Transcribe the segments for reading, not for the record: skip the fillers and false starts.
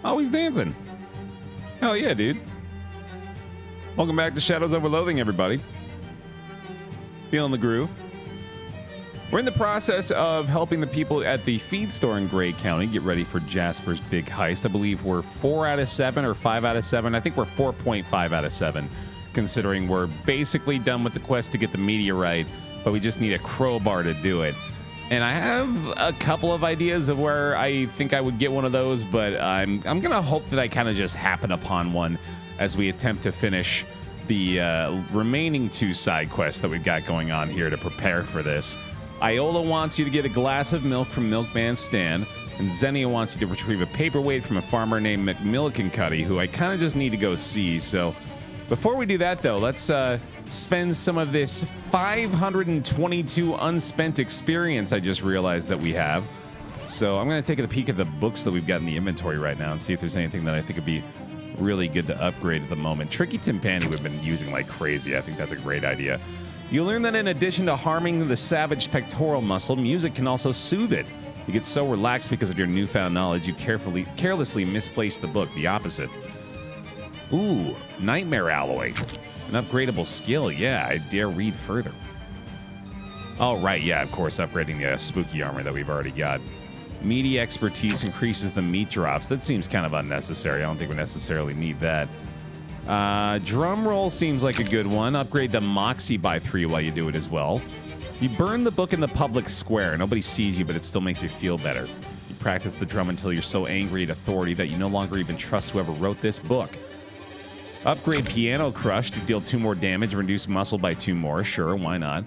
Oh, he's dancing. Hell yeah, dude. Welcome back to Shadows Over Loathing, everybody. Feeling the groove. We're in the process of helping the people at the feed store in Gray County get ready for Jasper's big heist. I believe we're 4 out of 7 or 5 out of 7. I think we're 4.5 out of 7, considering we're basically done with the quest to get the meteorite, but we just need a crowbar to do it. And I have a couple of ideas of where I think I would get one of those, but I'm going to hope that I kind of just happen upon one as we attempt to finish the remaining 2 side quests that we've got going on here to prepare for this. Iola wants you to get a glass of milk from Milkman's stand, and Xenia wants you to retrieve a paperweight from a farmer named McMillican, who I kind of just need to go see. So before we do that, though, let's spend some of this 522 unspent experience I just realized that we have. So I'm going to take a peek at the books that we've got in the inventory right now and see if there's anything that I think would be really good to upgrade at the moment. Tricky Timpani we've been using like crazy. I think that's a great idea. You learn that in addition to harming the savage pectoral muscle, music can also soothe it. You get so relaxed because of your newfound knowledge, you carelessly misplace the book, the opposite. Ooh, Nightmare Alloy. An upgradable skill. Yeah, I dare read further. Oh, right. Yeah, of course, upgrading the spooky armor that we've already got. Meaty expertise increases the meat drops. That seems kind of unnecessary. I don't think we necessarily need that. Drum roll seems like a good one. Upgrade to Moxie by 3 while you do it as well. You burn the book in the public square. Nobody sees you, but it still makes you feel better. You practice the drum until you're so angry at authority that you no longer even trust whoever wrote this book. Upgrade Piano Crush to deal 2 more damage and reduce muscle by 2 more. Sure, why not?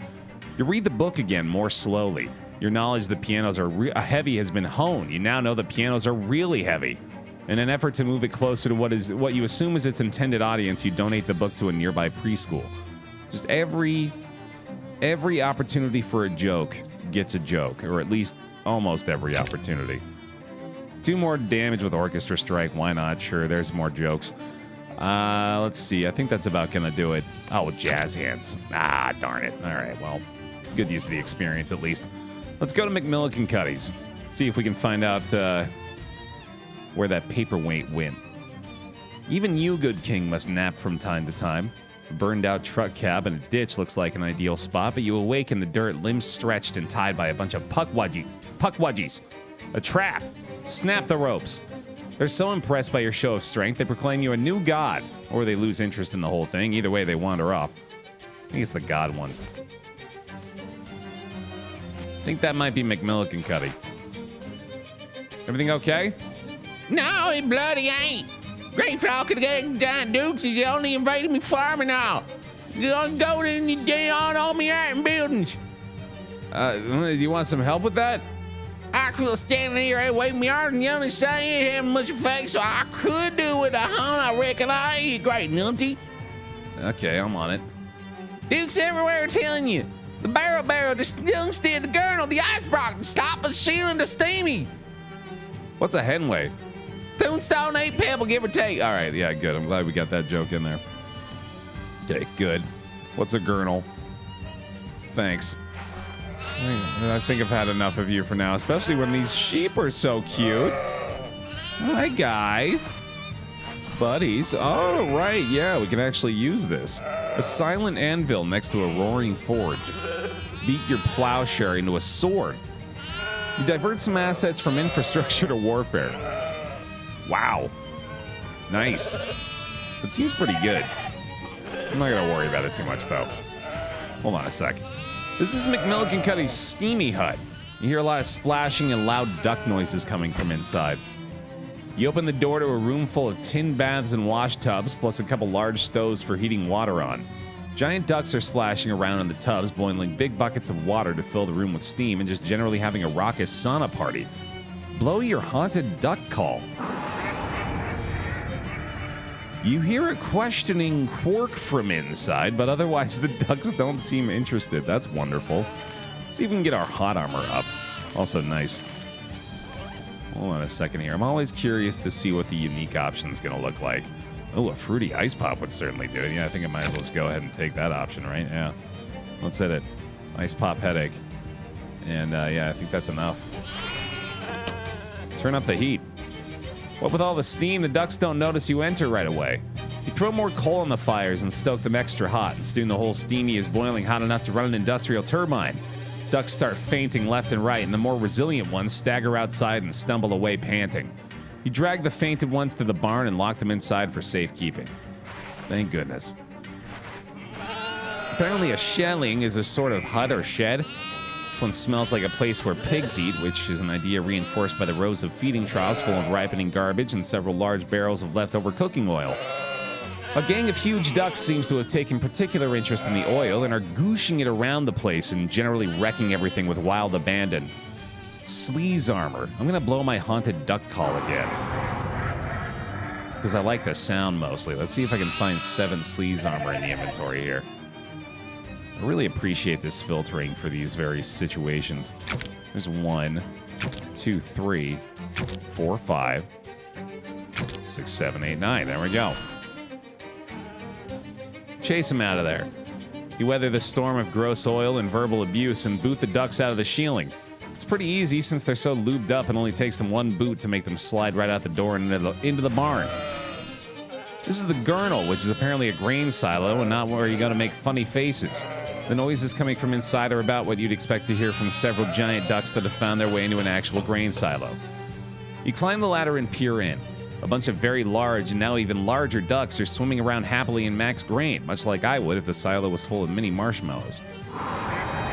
You read the book again more slowly. Your knowledge that pianos are heavy has been honed. You now know that pianos are really heavy. In an effort to move it closer to what you assume is its intended audience, you donate the book to a nearby preschool. Just every opportunity for a joke gets a joke, or at least almost every opportunity. 2 more damage with Orchestra Strike. Why not? Sure, there's more jokes. Let's see. I think that's about going to do it. Oh, jazz hands. Ah, darn it. All right, well, it's good use of the experience at least. Let's go to McMillican. See if we can find out where that paperweight went. Even you, good king, must nap from time to time. A burned out truck cab in a ditch looks like an ideal spot, but you awake in the dirt, limbs stretched and tied by a bunch of puckwudgies. A trap. Snap the ropes. They're so impressed by your show of strength, they proclaim you a new god, or they lose interest in the whole thing. Either way, they wander off. I think it's the god one. I think that might be McMillican. Everything okay? No, it bloody ain't. Great Falcon and Giant Dukes is only invading me farm and all. You don't go in and get on all me art and buildings. Do you want some help with that? I could standing here and waving me art and you only say ain't having much effect, so I could do it. I reckon I ain't great, numpty. Okay, I'm on it. Dukes everywhere telling you. The barrel, the Stungstead, the Gurnal, the Ice Brock, stop the shielding, the Steamy. What's a Henway? Tombstone, 8 pebble, give or take. All right, yeah, good. I'm glad we got that joke in there. Okay, good. What's a Gurnal? Thanks. I think I've had enough of you for now, especially when these sheep are so cute. Hi, guys. Buddies. Oh, right, yeah, we can actually use this. A silent anvil next to a roaring forge. Beat your plowshare into a sword. You divert some assets from infrastructure to warfare. Wow. Nice. It seems pretty good. I'm not going to worry about it too much, though. Hold on a sec. This is McMillican steamy hut. You hear a lot of splashing and loud duck noises coming from inside. You open the door to a room full of tin baths and wash tubs, plus a couple large stoves for heating water on. Giant ducks are splashing around in the tubs, boiling big buckets of water to fill the room with steam and just generally having a raucous sauna party. Blow your haunted duck call. You hear a questioning quirk from inside, but otherwise the ducks don't seem interested. That's wonderful. Let's see if we can get our hot armor up. Also nice. Hold on a second here. I'm always curious to see what the unique option's going to look like. Oh, a fruity ice pop would certainly do it. Yeah, I think I might as well just go ahead and take that option, right? Yeah. Let's hit it. Ice pop headache. And yeah, I think that's enough. Turn up the heat. What with all the steam, the ducks don't notice you enter right away. You throw more coal on the fires and stoke them extra hot, and soon the whole steamy is boiling hot enough to run an industrial turbine. Ducks start fainting left and right, and the more resilient ones stagger outside and stumble away panting. You drag the fainted ones to the barn and lock them inside for safekeeping. Thank goodness. Apparently a shelling is a sort of hut or shed. This one smells like a place where pigs eat, which is an idea reinforced by the rows of feeding troughs full of ripening garbage and several large barrels of leftover cooking oil. A gang of huge ducks seems to have taken particular interest in the oil and are gooshing it around the place and generally wrecking everything with wild abandon. Sleaze armor. I'm gonna blow my haunted duck call again, because I like the sound mostly. Let's see if I can find 7 sleaze armor in the inventory here. I really appreciate this filtering for these various situations. There's 1, 2, 3, 4, 5, 6, 7, 8, 9. There we go. Chase him out of there. You weather the storm of gross oil and verbal abuse and boot the ducks out of the shieling. It's pretty easy since they're so lubed up and only takes them 1 boot to make them slide right out the door and into the barn. This is the gurnal, which is apparently a grain silo and not where you're going to make funny faces. The noises coming from inside are about what you'd expect to hear from several giant ducks that have found their way into an actual grain silo. You climb the ladder and peer in. A bunch of very large and now even larger ducks are swimming around happily in max grain, much like I would if the silo was full of mini marshmallows.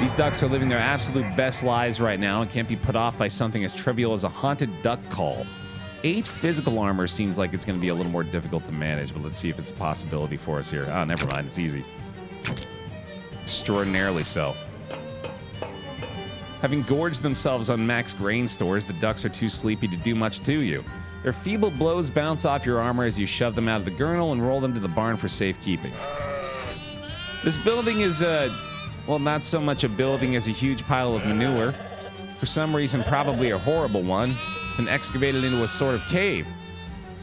These ducks are living their absolute best lives right now and can't be put off by something as trivial as a haunted duck call. 8 physical armor seems like it's going to be a little more difficult to manage, but let's see if it's a possibility for us here. Oh, never mind. It's easy. Extraordinarily so. Having gorged themselves on max grain stores, the ducks are too sleepy to do much to you. Their feeble blows bounce off your armor as you shove them out of the gurnal and roll them to the barn for safekeeping. This building is, well, not so much a building as a huge pile of manure. For some reason, probably a horrible one. It's been excavated into a sort of cave.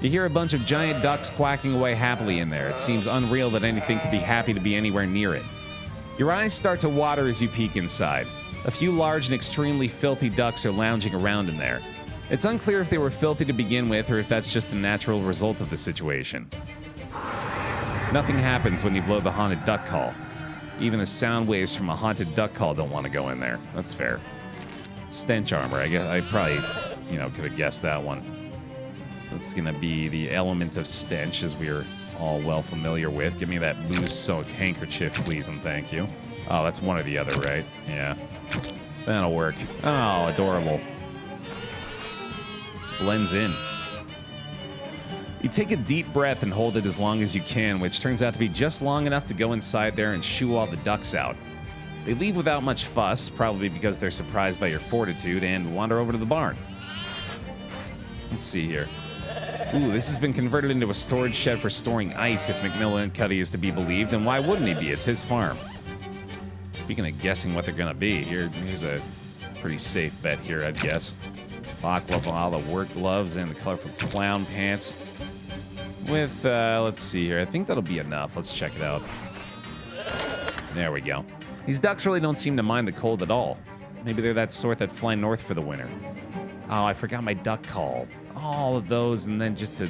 You hear a bunch of giant ducks quacking away happily in there. It seems unreal that anything could be happy to be anywhere near it. Your eyes start to water as you peek inside. A few large and extremely filthy ducks are lounging around in there. It's unclear if they were filthy to begin with or if that's just the natural result of the situation. Nothing happens when you blow the haunted duck call. Even the sound waves from a haunted duck call don't want to go in there. That's fair. Stench armor. I guess I probably, could have guessed that one. That's going to be the element of stench, as we're all well familiar with. Give me that booze-soaked handkerchief, please, and thank you. Oh, that's one or the other, right? Yeah. That'll work. Oh, adorable. Blends in. You take a deep breath and hold it as long as you can, which turns out to be just long enough to go inside there and shoo all the ducks out. They leave without much fuss, probably because they're surprised by your fortitude, and wander over to the barn. Let's see here. Ooh, this has been converted into a storage shed for storing ice if McMillan is to be believed, and why wouldn't he be? It's his farm. Speaking of guessing what they're gonna be, here's a pretty safe bet here, I'd guess. Baklava, all the work gloves, and the colorful clown pants. With, let's see here. I think that'll be enough. Let's check it out. There we go. These ducks really don't seem to mind the cold at all. Maybe they're that sort that fly north for the winter. Oh, I forgot my duck call. All of those, and then just to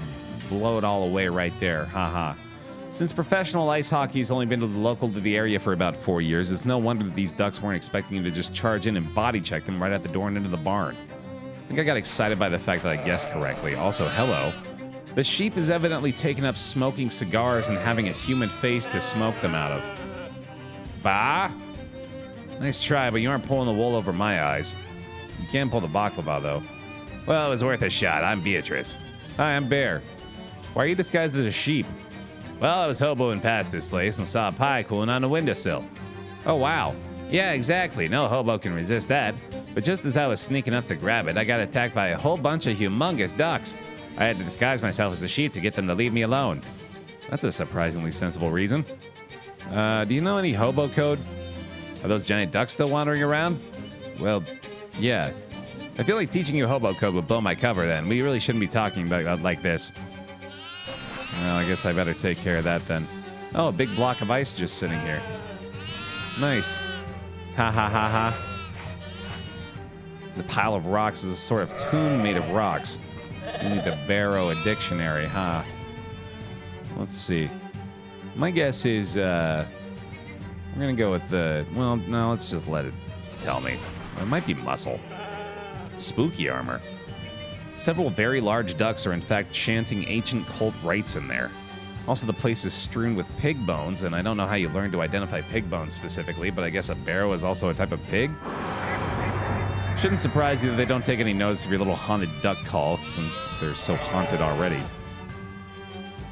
blow it all away right there. Haha. Since professional ice hockey's only been local to the area for about 4 years, it's no wonder that these ducks weren't expecting you to just charge in and body check them right out the door and into the barn. I think I got excited by the fact that I guessed correctly. Also, hello. The sheep is evidently taking up smoking cigars and having a human face to smoke them out of. Bah? Nice try, but you aren't pulling the wool over my eyes. You can pull the baklava, though. Well, it was worth a shot. I'm Beatrice. Hi, I'm Baer. Why are you disguised as a sheep? Well, I was hoboing past this place and saw a pie cooling on the windowsill. Oh, wow. Yeah, exactly. No hobo can resist that. But just as I was sneaking up to grab it, I got attacked by a whole bunch of humongous ducks. I had to disguise myself as a sheep to get them to leave me alone. That's a surprisingly sensible reason. Do you know any hobo code? Are those giant ducks still wandering around? Well, yeah. I feel like teaching you hobo code would blow my cover then. We really shouldn't be talking about like this. Well, I guess I better take care of that then. Oh, a big block of ice just sitting here. Nice. Ha ha ha ha. The pile of rocks is a sort of tomb made of rocks. You need to borrow a dictionary, huh? Let's see. My guess is, we're gonna go with the, well, no, let's just let it tell me. It might be muscle. Spooky armor. Several very large ducks are in fact chanting ancient cult rites in there. Also, the place is strewn with pig bones, and I don't know how you learn to identify pig bones specifically, but I guess a barrow is also a type of pig? Shouldn't surprise you that they don't take any notice of your little haunted duck call, since they're so haunted already.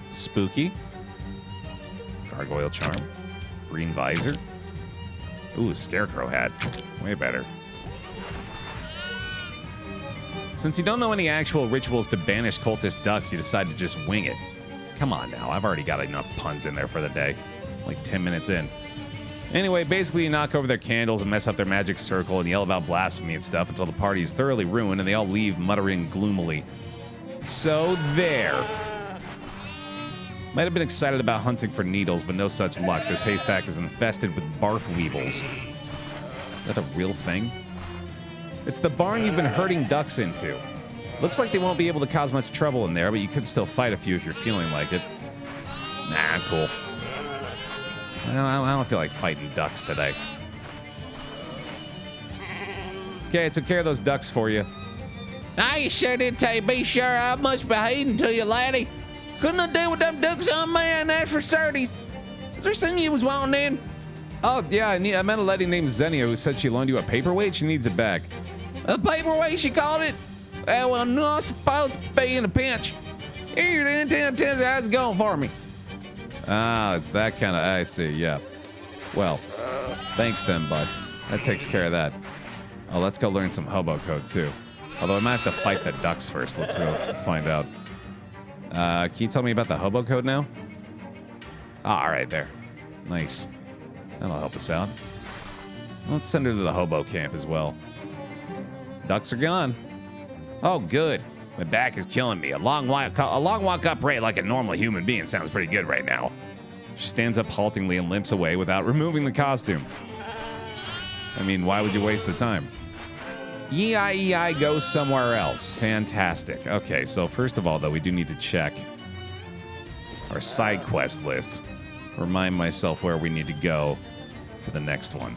Spooky. Gargoyle charm. Green visor. Ooh, scarecrow hat. Way better. Since you don't know any actual rituals to banish cultist ducks, you decide to just wing it. Come on now, I've already got enough puns in there for the day. Like 10 minutes in. Anyway, basically you knock over their candles and mess up their magic circle and yell about blasphemy and stuff until the party is thoroughly ruined and they all leave muttering gloomily. So there. Might have been excited about hunting for needles, but no such luck. This haystack is infested with barf weevils. Is that a real thing? It's the barn you've been herding ducks into. Looks like they won't be able to cause much trouble in there, but you could still fight a few if you're feeling like it. Nah, I'm cool. I don't feel like fighting ducks today. Okay, I took care of those ducks for you. I sure did tell you, be sure I'm much behaving to you, laddie. Couldn't I do with them ducks on man? That's for certies. Is there something you was wanting in? Oh, yeah, I met a lady named Xenia who said she loaned you a paperweight. She needs it back. A paperweight, she called it? Well, no, I suppose it could be in a pinch. Here, then, 10 how's it going for me? Ah, it's that kind of, I see, yeah. Well, thanks then, bud. That takes care of that. Oh, let's go learn some hobo code, too. Although I might have to fight the ducks first. Let's go find out. Can you tell me about the hobo code now? Ah, all right, there. Nice. That'll help us out. Let's send her to the hobo camp as well. Ducks are gone. Oh, good. My back is killing me. A long walk up rate like a normal human being sounds pretty good right now. She stands up haltingly and limps away without removing the costume. I mean, why would you waste the time? EI goes somewhere else. Fantastic. Okay, so first of all, though, we do need to check our side quest list. Remind myself where we need to go for the next one.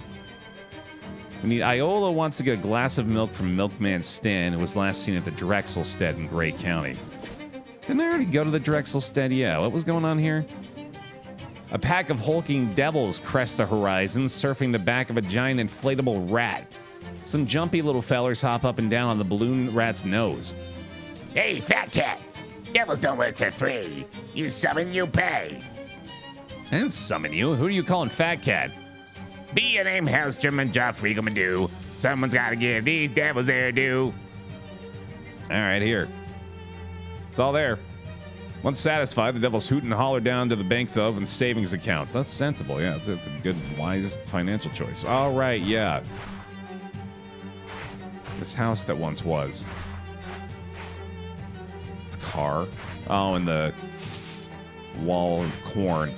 We need Iola wants to get a glass of milk from Milkman Stan, who was last seen at the Drexelstead in Gray County. Didn't I already go to the Drexelstead? Yeah, what was going on here? A pack of hulking devils crest the horizon, surfing the back of a giant inflatable rat. Some jumpy little fellers hop up and down on the balloon rat's nose. Hey, fat cat. Devils don't work for free. You summon, you pay. I didn't summon you. Who are you calling Fat Cat? Be your name Hellstrom and Joffrey do. Someone's gotta give these devils their due. All right, here. It's all there. Once satisfied, the devils hoot and holler down to the banks of and savings accounts. That's sensible. Yeah, it's a good, wise financial choice. All right, yeah. This house that once was. It's car. Oh, and the wall of corn.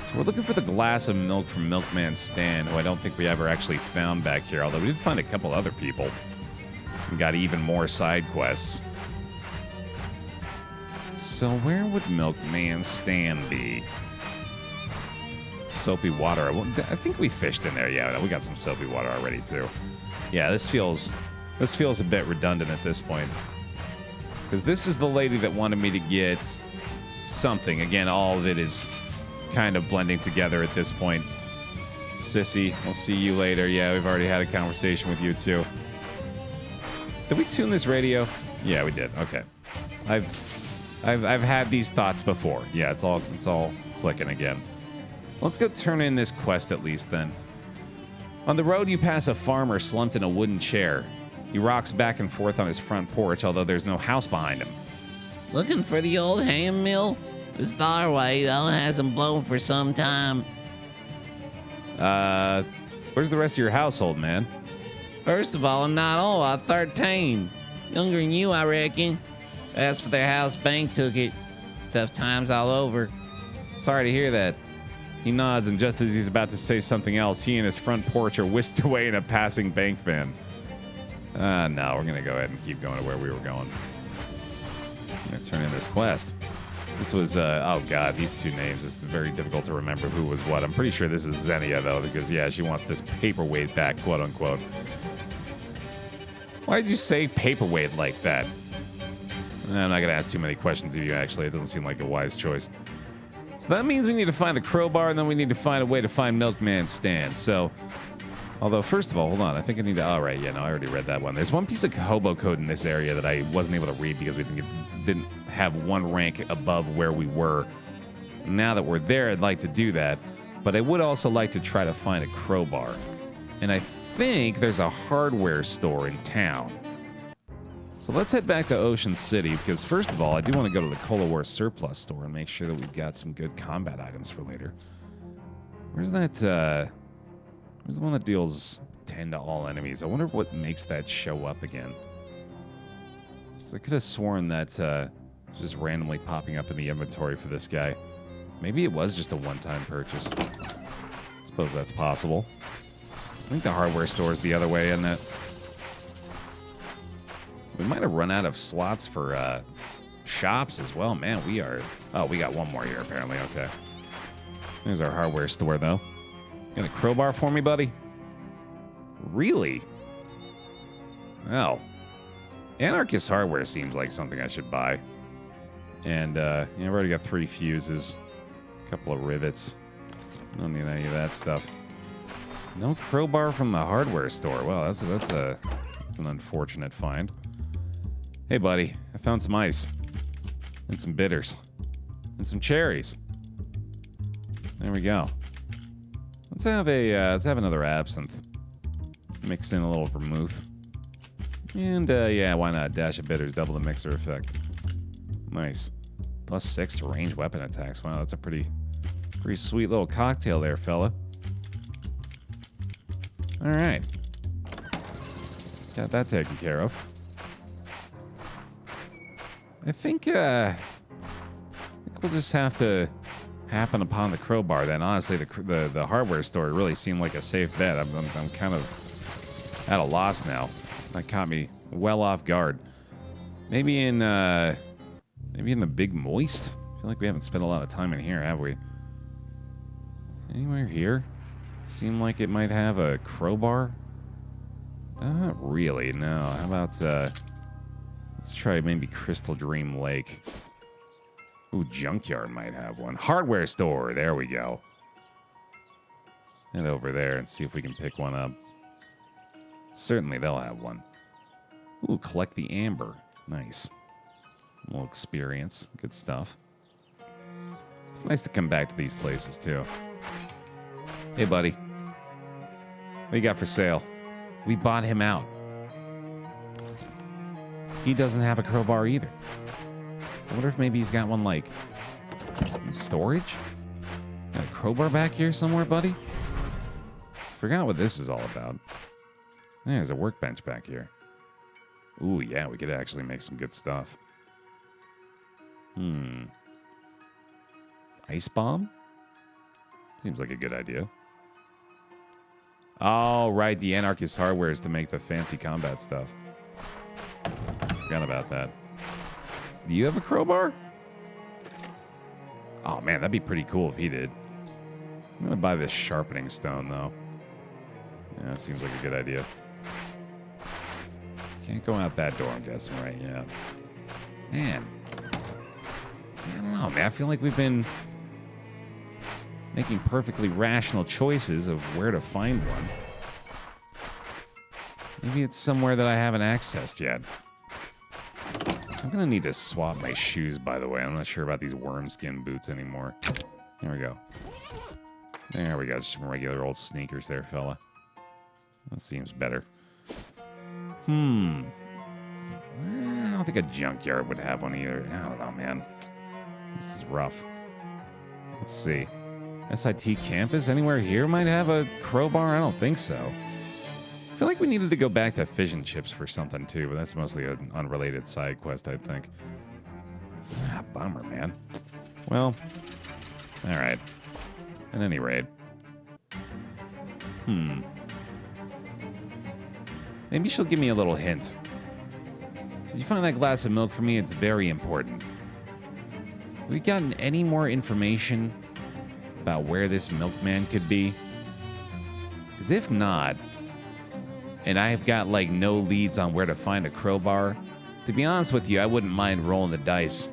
So we're looking for the glass of milk from Milkman Stan, who I don't think we ever actually found back here, although we did find a couple other people. We got even more side quests. So where would Milkman Stan be? Soapy water. I think we fished in there. Yeah, we got some soapy water already too. Yeah, this feels a bit redundant at this point. Because this is the lady that wanted me to get something. Again, all of it is kind of blending together at this point. Sissy, I'll see you later. Yeah, we've already had a conversation with you too. Did we tune this radio? Yeah, we did. Okay. I've had these thoughts before. Yeah, it's all clicking again. Let's go turn in this quest at least then. On the road, you pass a farmer slumped in a wooden chair. He rocks back and forth on his front porch, although there's no house behind him. Looking for the old ham mill? It's our way, though. It hasn't blown for some time. Where's the rest of your household, man? First of all, I'm not old. I'm 13. Younger than you, I reckon. As for their house, bank took it. It's tough times all over. Sorry to hear that. He nods, and just as he's about to say something else, he and his front porch are whisked away in a passing bank van. No, we're going to go ahead and keep going to where we were going. gonna turn in this quest. This was, oh god, these two names. It's very difficult to remember who was what. I'm pretty sure this is Xenia, though, because, yeah, she wants this paperweight back, quote unquote. Why did you say paperweight like that? I'm not gonna ask too many questions of you, actually. It doesn't seem like a wise choice. So that means we need to find the crowbar, and then we need to find a way to find Milkman's stand. So, although, first of all, hold on. I think I need to... All right, yeah, no, I already read that one. There's one piece of hobo code in this area that I wasn't able to read because we didn't have one rank above where we were. Now that we're there, I'd like to do that. But I would also like to try to find a crowbar. And I think there's a hardware store in town. So let's head back to Ocean City, because first of all, I do want to go to the Cola War surplus store and make sure that we've got some good combat items for later. Where's that, where's the one that deals 10 to all enemies? I wonder what makes that show up again. So I could have sworn that just randomly popping up in the inventory for this guy. Maybe it was just a one-time purchase. Suppose that's possible. I think the hardware store is the other way, isn't it? We might have run out of slots for shops as well. Man, we are... Oh, we got one more here, apparently. Okay. There's our hardware store, though. Got a crowbar for me, buddy? Really? Oh. Anarchist hardware seems like something I should buy. And, I've already got 3 fuses. A couple of rivets. I don't need any of that stuff. No crowbar from the hardware store. Well, that's an unfortunate find. Hey, buddy, I found some ice. And some bitters. And some cherries. There we go. Let's have another absinthe. Mix in a little vermouth. And, yeah, why not? Dash of bitters, double the mixer effect. Nice. +6 to range weapon attacks. Wow, that's a pretty sweet little cocktail there, fella. All right. Got that taken care of. I think we'll just have to happen upon the crowbar then. Honestly, the hardware store really seemed like a safe bet. I'm kind of at a loss now. That caught me well off guard. Maybe in the Big Moist? I feel like we haven't spent a lot of time in here, have we? Anywhere here? Seem like it might have a crowbar? Not really, no. How about, let's try maybe Crystal Dream Lake. Ooh, Junkyard might have one. Hardware store, there we go. Head over there and see if we can pick one up. Certainly they'll have one. Ooh, collect the amber. Nice. A little experience. Good stuff. It's nice to come back to these places, too. Hey, buddy. What you got for sale? We bought him out. He doesn't have a crowbar either. I wonder if maybe he's got one, like, in storage? Got a crowbar back here somewhere, buddy? Forgot what this is all about. There's a workbench back here. Ooh, yeah, we could actually make some good stuff. Ice bomb? Seems like a good idea. Oh, right, the anarchist hardware is to make the fancy combat stuff. Forgot about that. Do you have a crowbar? Oh, man, that'd be pretty cool if he did. I'm gonna buy this sharpening stone, though. Yeah, that seems like a good idea. Can't go out that door, I'm guessing, right? Yeah. Man. I don't know, man. I feel like we've been making perfectly rational choices of where to find one. Maybe it's somewhere that I haven't accessed yet. I'm gonna need to swap my shoes, by the way. I'm not sure about these worm skin boots anymore. There we go. There we go. Just some regular old sneakers there, fella. That seems better. I don't think a junkyard would have one either. I don't know, man. This is rough. Let's see. SIT campus? Anywhere here might have a crowbar? I don't think so. I feel like we needed to go back to fish and chips for something too, but that's mostly an unrelated side quest, I think. Ah, bummer, man. Well, all right. At any rate. Maybe she'll give me a little hint. Did you find that glass of milk for me? It's very important. Have we gotten any more information about where this milkman could be? Because if not, and I've got like no leads on where to find a crowbar, to be honest with you, I wouldn't mind rolling the dice,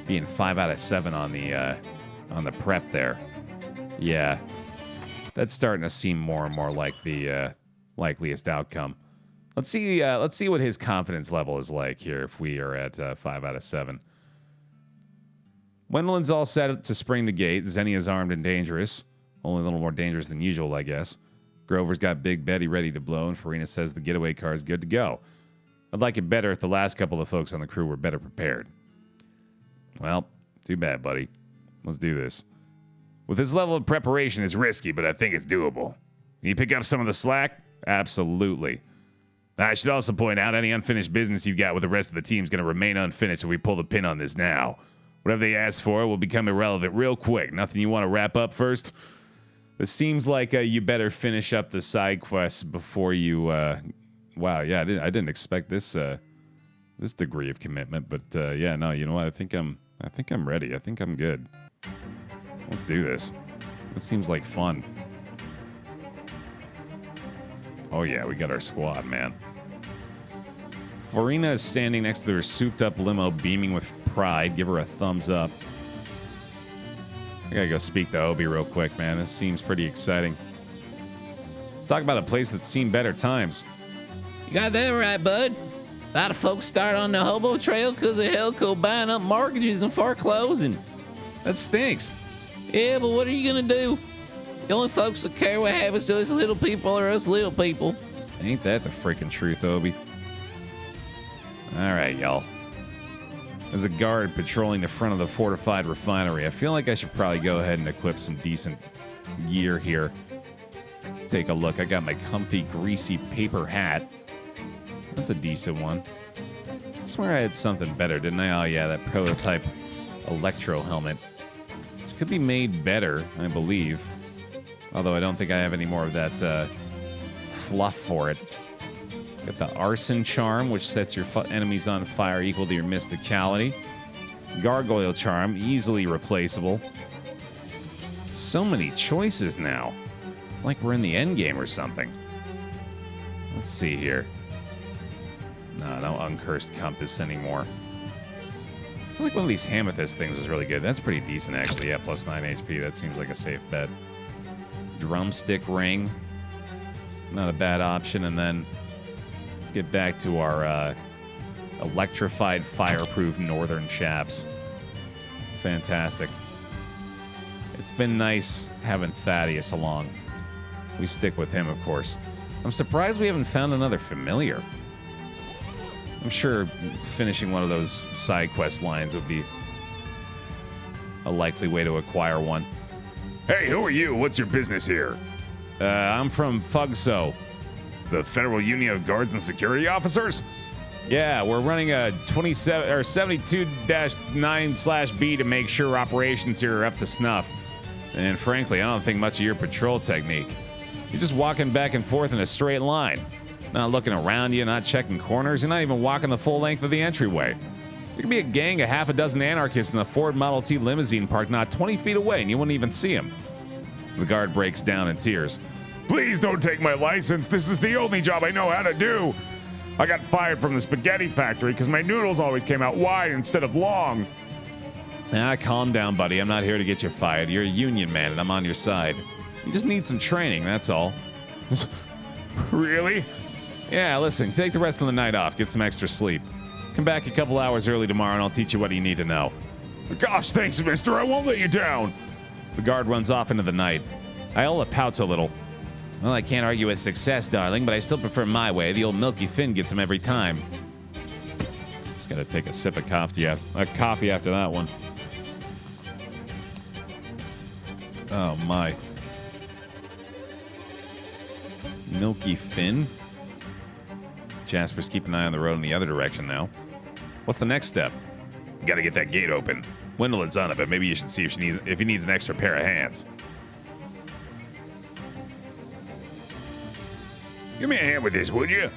being 5 out of 7 on the prep there. Yeah, that's starting to seem more and more like the likeliest outcome. Let's see what his confidence level is like here if we are at 5 out of 7. Wendland's all set to spring the gate. Zennia's armed and dangerous. Only a little more dangerous than usual, I guess. Grover's got Big Betty ready to blow, and Farina says the getaway car is good to go. I'd like it better if the last couple of folks on the crew were better prepared. Well, too bad, buddy. Let's do this. With this level of preparation, it's risky, but I think it's doable. Can you pick up some of the slack? Absolutely. I should also point out any unfinished business you've got with the rest of the team is going to remain unfinished if we pull the pin on this now. Whatever they ask for will become irrelevant real quick. Nothing you want to wrap up first? It seems like you better finish up the side quests before you... wow, yeah, I didn't expect this this degree of commitment, but yeah, no, you know what? I think I'm ready. I think I'm good. Let's do this. This seems like fun. Oh yeah, we got our squad, man. Farina is standing next to her souped-up limo, beaming with pride. Give her a thumbs up. I gotta go speak to Obi real quick, man. This seems pretty exciting. Talk about a place that's seen better times. You got that right, bud. A lot of folks start on the hobo trail because of Helco buying up mortgages and foreclosing. That stinks. Yeah, but what are you gonna do? The only folks that care what happens to us little people are us little people. Ain't that the freaking truth, Obi? All right, y'all. There's a guard patrolling the front of the fortified refinery. I feel like I should probably go ahead and equip some decent gear here. Let's take a look. I got my comfy, greasy paper hat. That's a decent one. I swear I had something better, didn't I? Oh, yeah, that prototype electro helmet. Which could be made better, I believe. Although I don't think I have any more of that fluff for it. Got the arson charm, which sets your enemies on fire equal to your mysticality. Gargoyle charm, easily replaceable. So many choices now. It's like we're in the end game or something. Let's see here. No uncursed compass anymore. I feel like one of these amethyst things was really good. That's pretty decent, actually. Yeah, plus 9 HP. That seems like a safe bet. Drumstick ring. Not a bad option. And then let's get back to our electrified, fireproof northern chaps. Fantastic. It's been nice having Thaddeus along. We stick with him, of course. I'm surprised we haven't found another familiar. I'm sure finishing one of those side quest lines would be a likely way to acquire one. Hey, who are you? What's your business here? I'm from Fugso. The Federal Union of Guards and Security Officers? Yeah, we're running a 27 or 72-9/B to make sure operations here are up to snuff. And frankly, I don't think much of your patrol technique. You're just walking back and forth in a straight line. Not looking around you, not checking corners. You're not even walking the full length of the entryway. There could be a gang of half a dozen anarchists in a Ford Model T limousine parked not 20 feet away, and you wouldn't even see them. The guard breaks down in tears. Please don't take my license. This is the only job I know how to do. I got fired from the spaghetti factory because my noodles always came out wide instead of long. Calm down, buddy. I'm not here to get you fired. You're a union man, and I'm on your side. You just need some training, that's all. Really? Yeah, listen, take the rest of the night off. Get some extra sleep. Come back a couple hours early tomorrow, and I'll teach you what you need to know. Gosh, thanks, mister. I won't let you down. The guard runs off into the night. Iola pouts a little. Well, I can't argue with success, darling, but I still prefer my way. The old Milky Finn gets him every time. Just gotta take a sip of coffee after that one. Oh, my. Milky Finn? Jasper's keeping an eye on the road in the other direction now. What's the next step? Gotta get that gate open. Wendland's on it, but maybe you should see if he needs an extra pair of hands. Give me a hand with this, would you?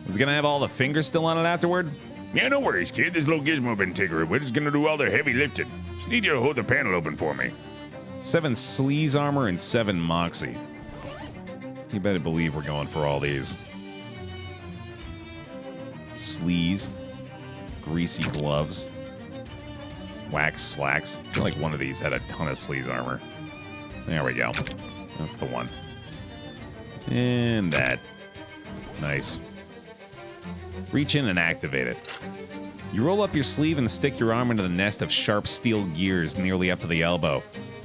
Is it gonna have all the fingers still on it afterward? Yeah, no worries, kid. This little gizmo been tinkering with is gonna do all the heavy lifting. Just need you to hold the panel open for me. 7 sleaze armor and 7 moxie. You better believe we're going for all these. Sleaze. Greasy gloves. Wax slacks. I feel like one of these had a ton of sleaze armor. There we go. That's the one. And that. Nice. Reach in and activate it. You roll up your sleeve and stick your arm into the nest of sharp steel gears nearly up to the elbow.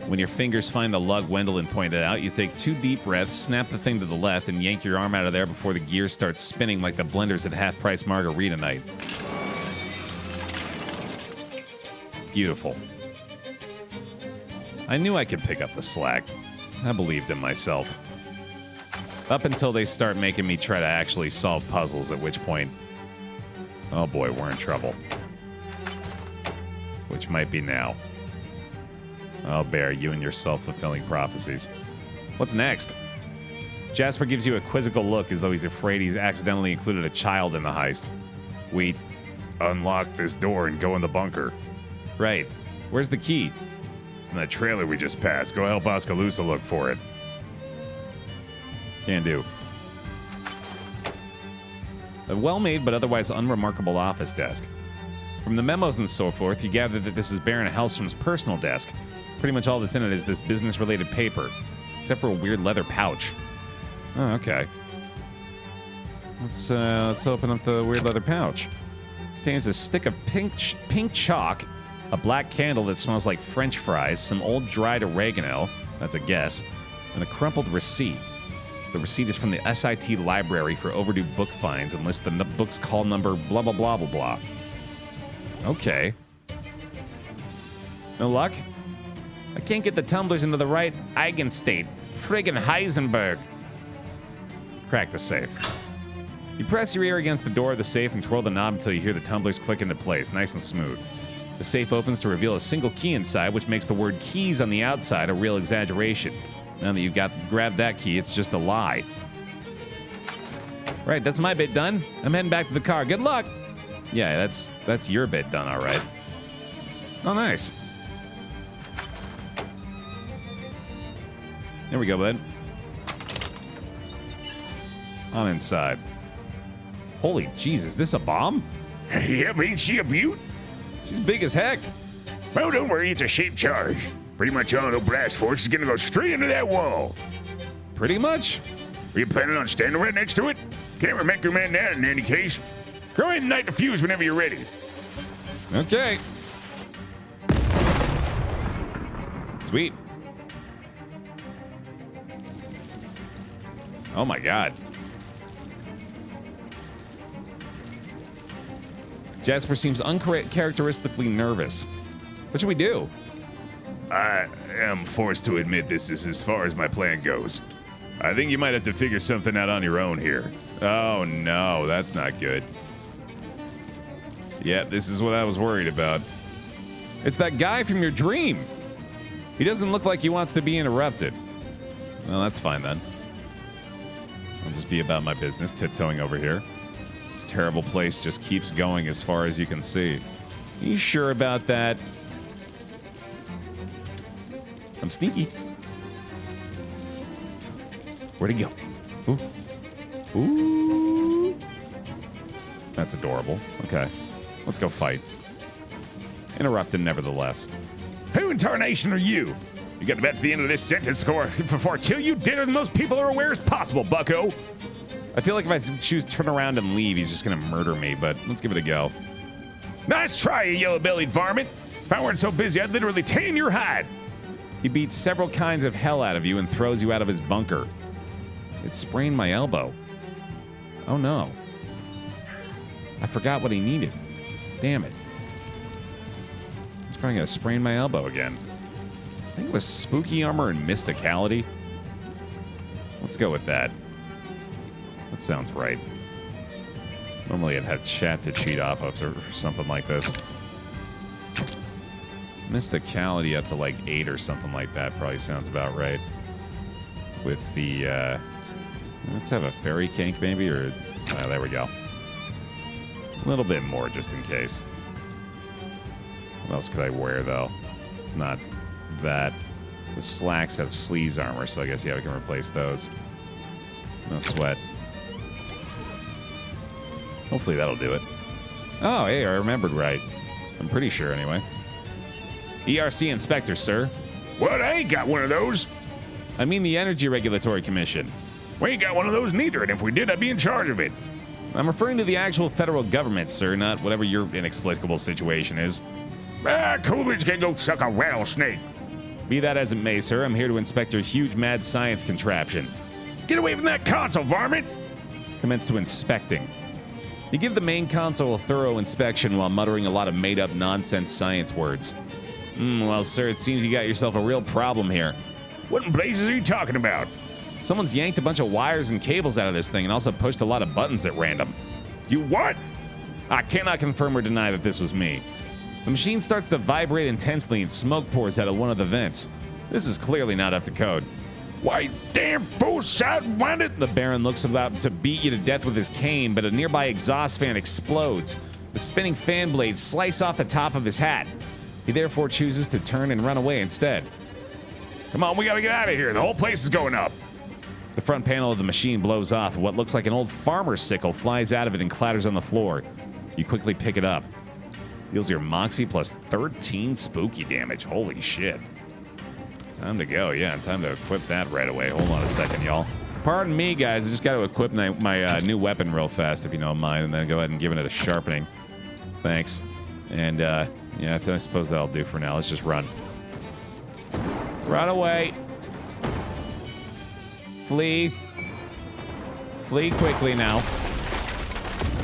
When your fingers find the lug Wendelin pointed out, you take 2 deep breaths, snap the thing to the left, and yank your arm out of there before the gears start spinning like the blenders at half-price margarita night. Beautiful. I knew I could pick up the slack. I believed in myself. Up until they start making me try to actually solve puzzles, at which point, oh boy, we're in trouble. Which might be now. Oh, Baer, you and your self-fulfilling prophecies. What's next? Jasper gives you a quizzical look as though he's afraid he's accidentally included a child in the heist. We unlock this door and go in the bunker. Right. Where's the key? It's in that trailer we just passed. Go help Oskaloosa look for it. Can do. A well-made but otherwise unremarkable office desk. From the memos and so forth, you gather that this is Baron Hellstrom's personal desk. Pretty much all that's in it is this business-related paper, except for a weird leather pouch. Oh, okay. Let's open up the weird leather pouch. Contains a stick of pink chalk, a black candle that smells like French fries, some old dried oregano, that's a guess, and a crumpled receipt. The receipt is from the SIT library for overdue book finds and lists the book's call number blah blah blah blah blah. Okay. No luck? I can't get the tumblers into the right eigenstate. Friggin' Heisenberg. Crack the safe. You press your ear against the door of the safe and twirl the knob until you hear the tumblers click into place, nice and smooth. The safe opens to reveal a single key inside, which makes the word keys on the outside a real exaggeration. Now that you've grabbed that key, it's just a lie. Right, that's my bit done. I'm heading back to the car. Good luck. Yeah, that's your bit done, all right. Oh, nice. There we go, bud. On inside. Holy jeez, is this a bomb? Yep, ain't she a beaut? She's big as heck. Oh, don't worry, it's a shaped charge. Pretty much all the blast force is gonna go straight into that wall. Pretty much. Are you planning on standing right next to it? Can't make your man that in any case. Go ahead and light the fuse whenever you're ready. Okay. Sweet. Oh my god. Jasper seems uncharacteristically nervous. What should we do? I am forced to admit this is as far as my plan goes. I think you might have to figure something out on your own here. Oh no, that's not good. Yeah, this is what I was worried about. It's that guy from your dream. He doesn't look like he wants to be interrupted. Well, that's fine then. I'll just be about my business, tiptoeing over here. This terrible place just keeps going as far as you can see. You sure about that? I'm sneaky. Where'd he go? Ooh. Ooh. That's adorable. Okay. Let's go fight. Interrupted, nevertheless. Who in tarnation are you? You got about to the end of this sentence before I kill you deader than most people are aware as possible, bucko. I feel like if I choose turn around and leave, he's just gonna murder me, but let's give it a go. Nice try, you yellow-bellied varmint. If I weren't so busy, I'd literally tan your hide. He beats several kinds of hell out of you and throws you out of his bunker. It sprained my elbow. Oh no. I forgot what he needed. Damn it. He's probably gonna sprain my elbow again. I think it was spooky armor and mysticality. Let's go with that. That sounds right. Normally I'd have chat to cheat off of or something like this. Mysticality up to like 8 or something like that probably sounds about right. With the, let's have a fairy cake maybe, or, there we go. A little bit more just in case. What else could I wear, though? It's not that. The slacks have sleaze armor, so I guess, yeah, we can replace those. No sweat. Hopefully that'll do it. Oh, hey, I remembered right. I'm pretty sure, anyway. ERC inspector, sir. What? I ain't got one of those. I mean the Energy Regulatory Commission. We ain't got one of those neither, and if we did, I'd be in charge of it. I'm referring to the actual federal government, sir, not whatever your inexplicable situation is. Coolidge can go suck a rattlesnake. Be that as it may, sir, I'm here to inspect your huge mad science contraption. Get away from that console, varmint! Commence to inspecting. You give the main console a thorough inspection while muttering a lot of made-up nonsense science words. Well, sir, it seems you got yourself a real problem here. What in blazes are you talking about? Someone's yanked a bunch of wires and cables out of this thing and also pushed a lot of buttons at random. You what? I cannot confirm or deny that this was me. The machine starts to vibrate intensely and smoke pours out of one of the vents. This is clearly not up to code. Why, damn fool, sidewind. The Baron looks about to beat you to death with his cane, but a nearby exhaust fan explodes. The spinning fan blades slice off the top of his hat. He therefore chooses to turn and run away instead. Come on, we gotta get out of here. The whole place is going up. The front panel of the machine blows off, and what looks like an old farmer's sickle flies out of it and clatters on the floor. You quickly pick it up. Deals your moxie plus 13 spooky damage. Holy shit. Time to go. Yeah, time to equip that right away. Hold on a second, y'all. Pardon me, guys. I just got to equip my new weapon real fast, if you don't mind, and then go ahead and give it a sharpening. Thanks. And, yeah, I suppose that'll do for now. Let's just run. Run away. Flee. Flee quickly now.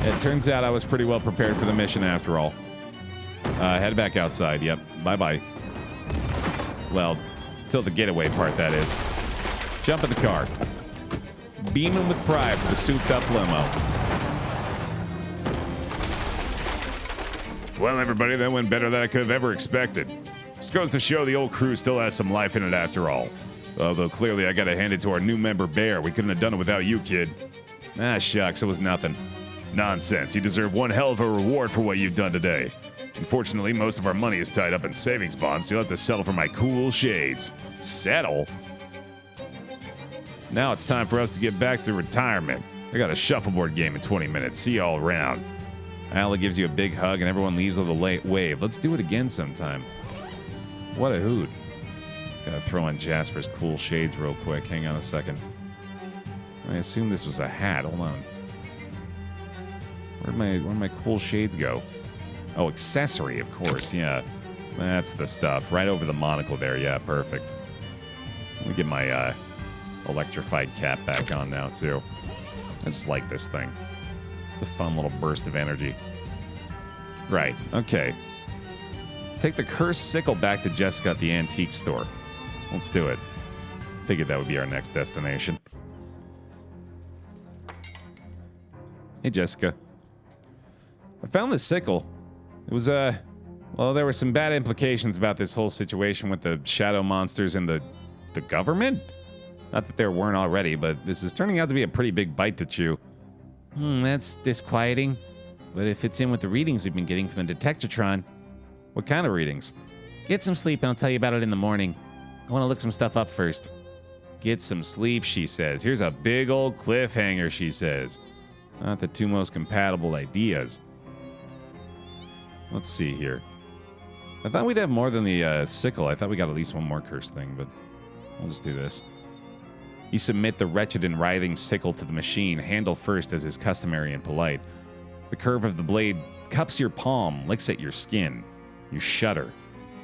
It turns out I was pretty well prepared for the mission after all. Head back outside. Yep. Bye-bye. Well, till the getaway part, that is. Jump in the car. Beaming with pride for the souped-up limo. Well, everybody, that went better than I could have ever expected. Just goes to show the old crew still has some life in it after all. Although clearly I gotta hand it to our new member, Baer. We couldn't have done it without you, kid. Ah, shucks. It was nothing. Nonsense. You deserve one hell of a reward for what you've done today. Unfortunately, most of our money is tied up in savings bonds, so you'll have to settle for my cool shades. Settle? Now it's time for us to get back to retirement. I got a shuffleboard game in 20 minutes. See you all around. Allie gives you a big hug and everyone leaves with a late wave. Let's do it again sometime. What a hoot. Gotta throw on Jasper's cool shades real quick. Hang on a second. I assume this was a hat. Hold on. Where'd my cool shades go? Oh, accessory, of course. Yeah. That's the stuff. Right over the monocle there. Yeah, perfect. Let me get my electrified cap back on now, too. I just like this thing. It's a fun little burst of energy. Right. Okay. Take the cursed sickle back to Jessica at the antique store. Let's do it. Figured that would be our next destination. Hey, Jessica. I found this sickle. It was, well, there were some bad implications about this whole situation with the shadow monsters and the government? Not that there weren't already, but this is turning out to be a pretty big bite to chew. That's disquieting. But it fits in with the readings we've been getting from the Detectatron. What kind of readings? Get some sleep and I'll tell you about it in the morning. I want to look some stuff up first. Get some sleep, she says. Here's a big old cliffhanger, she says. Not the two most compatible ideas. Let's see here. I thought we'd have more than the sickle. I thought we got at least one more cursed thing, but I'll just do this. You submit the wretched and writhing sickle to the machine, handle first as is customary and polite. The curve of the blade cups your palm, licks at your skin. You shudder.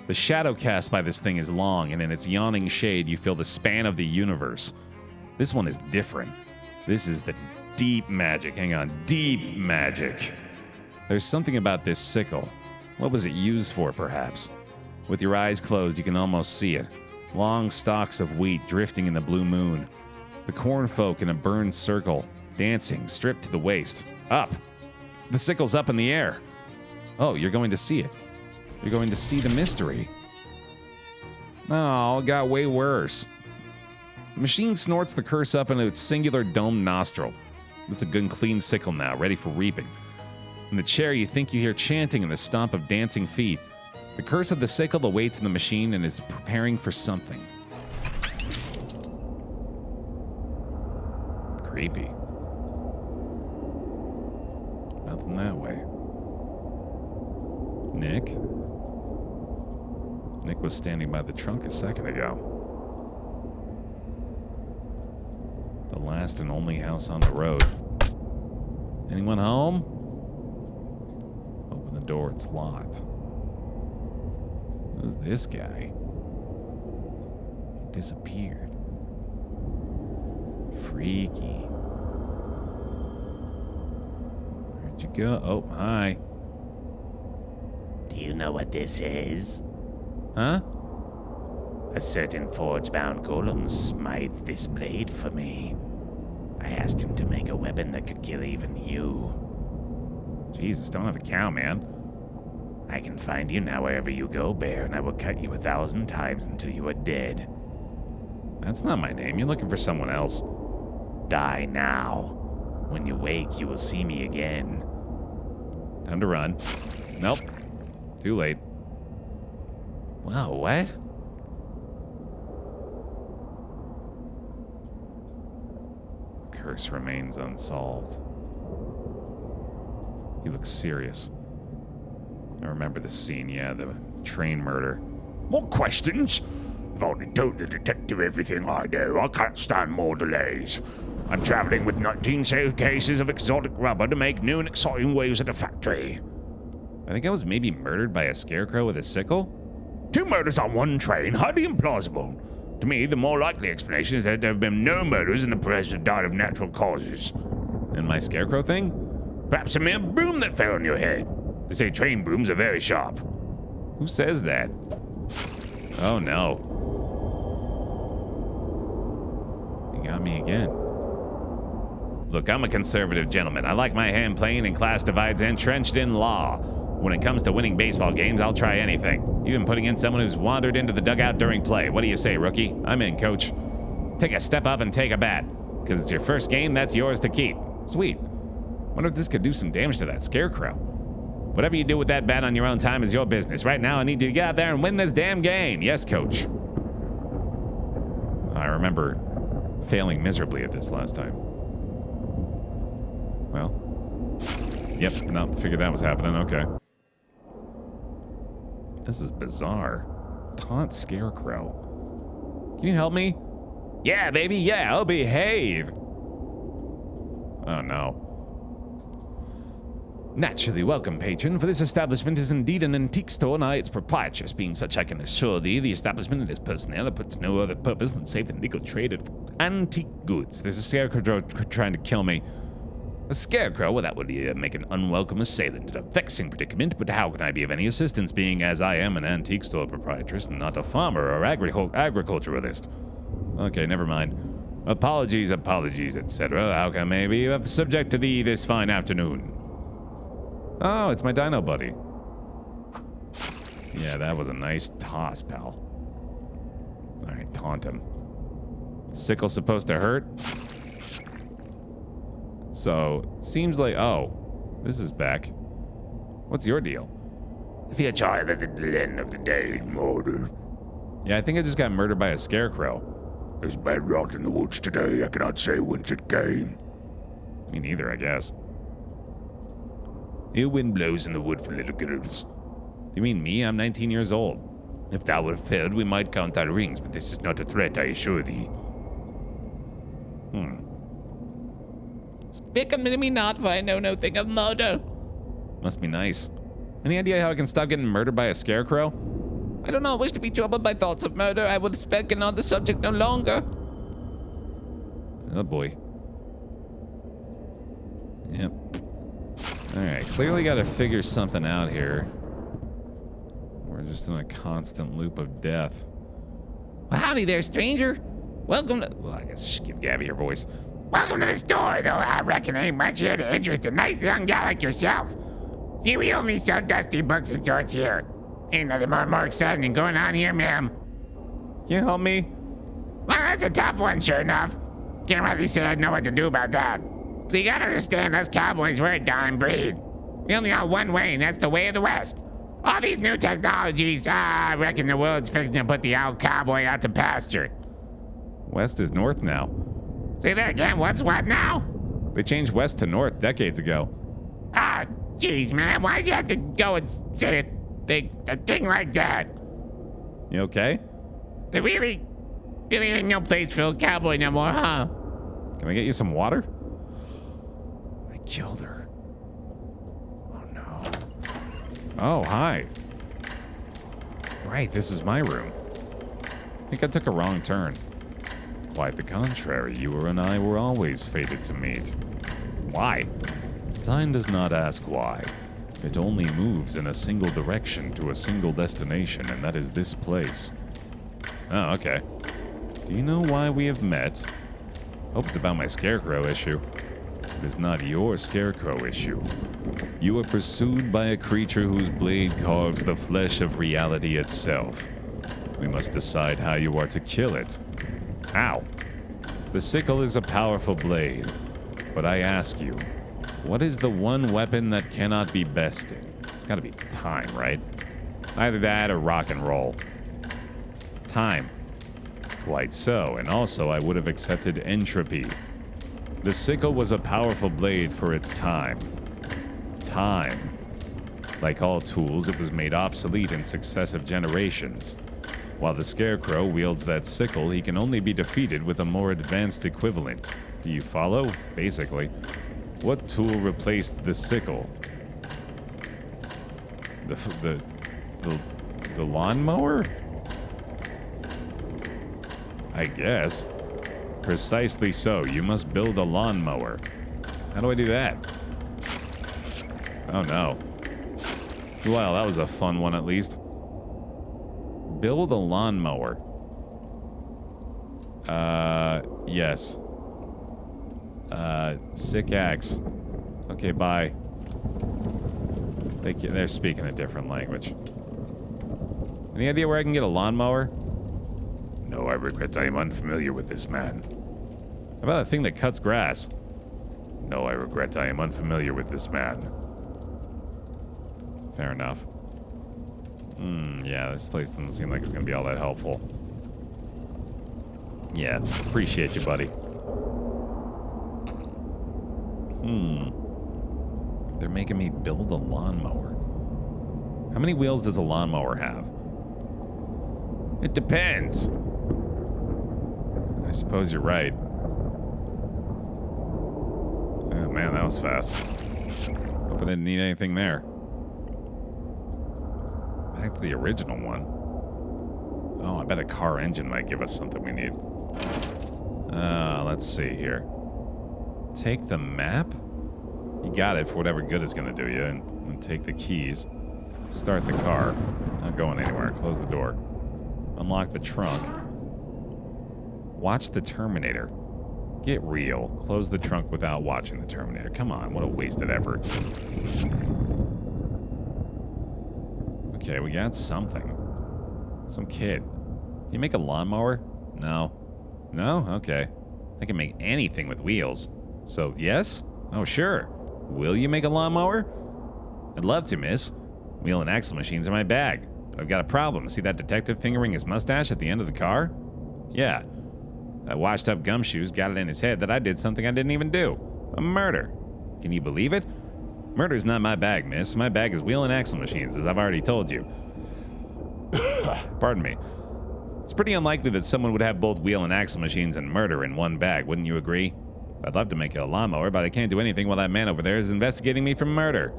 The shadow cast by this thing is long, and in its yawning shade you feel the span of the universe. This one is different. This is the deep magic. Hang on, deep magic. There's something about this sickle. What was it used for, perhaps? With your eyes closed, you can almost see it. Long stalks of wheat drifting in the blue moon. The corn folk in a burned circle, dancing, stripped to the waist. Up! The sickle's up in the air. Oh, you're going to see it. You're going to see the mystery. Oh, it got way worse. The machine snorts the curse up into its singular domed nostril. It's a good clean sickle now, ready for reaping. In the chair, you think you hear chanting and the stomp of dancing feet. The curse of the sickle awaits in the machine and is preparing for something. Creepy. Nothing that way. Nick? Nick was standing by the trunk a second ago. The last and only house on the road. Anyone home? Open the door, it's locked. Who's this guy? He disappeared. Freaky. Where'd you go? Oh, hi. Do you know what this is? Huh? A certain forge-bound golem smithed this blade for me. I asked him to make a weapon that could kill even you. Jesus, don't have a cow, man. I can find you now wherever you go, Baer, and I will cut you 1,000 times until you are dead. That's not my name. You're looking for someone else. Die now. When you wake, you will see me again. Time to run. Nope. Too late. Wow, what? The curse remains unsolved. He looks serious. I remember the scene, yeah, the train murder. More questions? I've already told the detective everything I know. I can't stand more delays. I'm traveling with 19 safe cases of exotic rubber to make new and exciting waves at the factory. I think I was maybe murdered by a scarecrow with a sickle. 2 murders on one train, highly implausible. To me, the more likely explanation is that there have been no murders and the press have died of natural causes. And my scarecrow thing? Perhaps a mere broom that fell on your head. They say train brooms are very sharp. Who says that? Oh no. He got me again. Look, I'm a conservative gentleman. I like my hand playing in class divides entrenched in law. When it comes to winning baseball games, I'll try anything. Even putting in someone who's wandered into the dugout during play. What do you say, rookie? I'm in, coach. Take a step up and take a bat. Because it's your first game, that's yours to keep. Sweet. Wonder if this could do some damage to that scarecrow. Whatever you do with that bat on your own time is your business. Right now, I need you to get out there and win this damn game. Yes, coach. I remember failing miserably at this last time. Well, yep, no, figured that was happening. Okay. This is bizarre. Taunt scarecrow. Can you help me? Yeah, baby, yeah, I'll behave. Oh, no. Naturally welcome, patron, for this establishment is indeed an antique store, nigh its proprietress being such I can assure thee, the establishment and its personnel that puts no other purpose than safe and legal trade of antique goods. There's a scarecrow trying to kill me. A scarecrow? Well, that would make an unwelcome assailant in a vexing predicament, but how can I be of any assistance, being as I am an antique store proprietress and not a farmer or agriculturalist? Okay, never mind. Apologies, etc. How can I be of subject to thee this fine afternoon? Oh, it's my dino buddy. Yeah, that was a nice toss, pal. Alright, taunt him. Sickle's supposed to hurt? So, seems like... Oh, this is back. What's your deal? If you try at the end of the day, murder. Yeah, I think I just got murdered by a scarecrow. There's bad rot in the woods today. I cannot say whence it came. Me neither, I guess. Ill wind blows in the wood for little girls. You mean me? I'm 19 years old. If thou were failed, we might count our rings, but this is not a threat, I assure thee. Speak unto me not, for I know no thing of murder. Must be nice. Any idea how I can stop getting murdered by a scarecrow? I do not wish to be troubled by thoughts of murder. I will speak on the subject no longer. Oh boy. Yep. Alright, clearly gotta figure something out here. We're just in a constant loop of death. Well, howdy there, stranger. Welcome to... Well, I guess I should give Gabby her voice. Welcome to the store, though I reckon ain't much here to interest a nice young guy like yourself. See, we only sell dusty books and sorts here. Ain't nothing more exciting going on here, ma'am. Can you help me? Well, that's a tough one, sure enough. Can't really say I know what to do about that. So you gotta understand, us cowboys, we're a dying breed. We only got one way, and that's the way of the West. All these new technologies, I reckon the world's fixing to put the old cowboy out to pasture. West is north now. Say that again, what's what now? They changed west to north decades ago. Ah, jeez, man, why'd you have to go and say a thing like that? You okay? There really ain't no place for a cowboy no more, huh? Can I get you some water? I killed her. Oh no. Oh, hi. Right, this is my room. I think I took a wrong turn. Quite the contrary, you and I were always fated to meet. Why? Time does not ask why. It only moves in a single direction to a single destination, and that is this place. Oh, okay. Do you know why we have met? Hope it's about my scarecrow issue. It is not your scarecrow issue. You are pursued by a creature whose blade carves the flesh of reality itself. We must decide how you are to kill it. How? The sickle is a powerful blade, but I ask you, what is the one weapon that cannot be bested? It's gotta be time, right? Either that or rock and roll. Time. Quite so, and also I would have accepted entropy. The sickle was a powerful blade for its time. Time. Like all tools, it was made obsolete in successive generations. While the scarecrow wields that sickle, he can only be defeated with a more advanced equivalent. Do you follow? Basically. What tool replaced the sickle? The lawnmower? I guess. Precisely so. You must build a lawnmower. How do I do that? Oh no. Well, that was a fun one at least. Build a lawnmower. Yes. Sick axe. Okay, bye. They're speaking a different language. Any idea where I can get a lawnmower? No, I regret I am unfamiliar with this man. How about a thing that cuts grass? No, I regret I am unfamiliar with this man. Fair enough. Yeah, this place doesn't seem like it's gonna be all that helpful. Yeah, appreciate you, buddy. They're making me build a lawnmower. How many wheels does a lawnmower have? It depends. I suppose you're right. Oh man, that was fast. Hope I didn't need anything there. Back to the original one. Oh, I bet a car engine might give us something we need. Let's see here. Take the map? You got it for whatever good it's gonna do you, and take the keys. Start the car. Not going anywhere. Close the door. Unlock the trunk. Watch the Terminator. Get real. Close the trunk without watching the Terminator. Come on, what a wasted effort. Okay, we got something. Some kid. Can you make a lawnmower? No. No? Okay. I can make anything with wheels. So, yes? Oh, sure. Will you make a lawnmower? I'd love to, miss. Wheel and axle machines are my bag. But I've got a problem. See that detective fingering his mustache at the end of the car? Yeah. That washed up gumshoes got it in his head that I did something I didn't even do. A murder. Can you believe it? Murder's not my bag, miss. My bag is wheel and axle machines, as I've already told you. Pardon me. It's pretty unlikely that someone would have both wheel and axle machines and murder in one bag, wouldn't you agree? I'd love to make it a lawnmower, but I can't do anything while that man over there is investigating me for murder.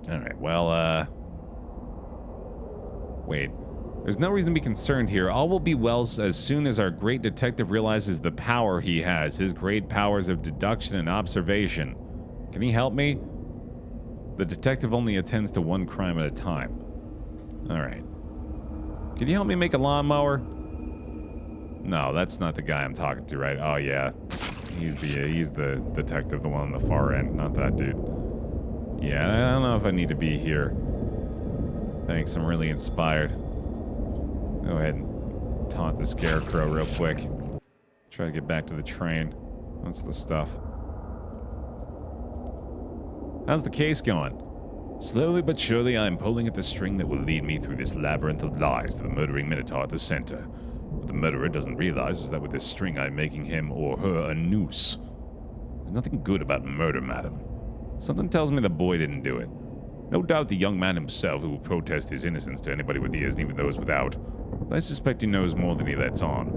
Alright, well, wait. There's no reason to be concerned here. All will be well as soon as our great detective realizes the power he has, his great powers of deduction and observation. Can he help me? The detective only attends to one crime at a time. Alright. Could you help me make a lawnmower? No, that's not the guy I'm talking to, right? Oh, yeah. He's the detective, the one on the far end, not that dude. Yeah, I don't know if I need to be here. Thanks, I'm really inspired. Go ahead and taunt the scarecrow real quick. Try to get back to the train. What's the stuff? How's the case going? Slowly but surely, I am pulling at the string that will lead me through this labyrinth of lies to the murdering minotaur at the center. What the murderer doesn't realize is that with this string, I'm making him or her a noose. There's nothing good about murder, madam. Something tells me the boy didn't do it. No doubt the young man himself who will protest his innocence to anybody with ears and even those without. But I suspect he knows more than he lets on.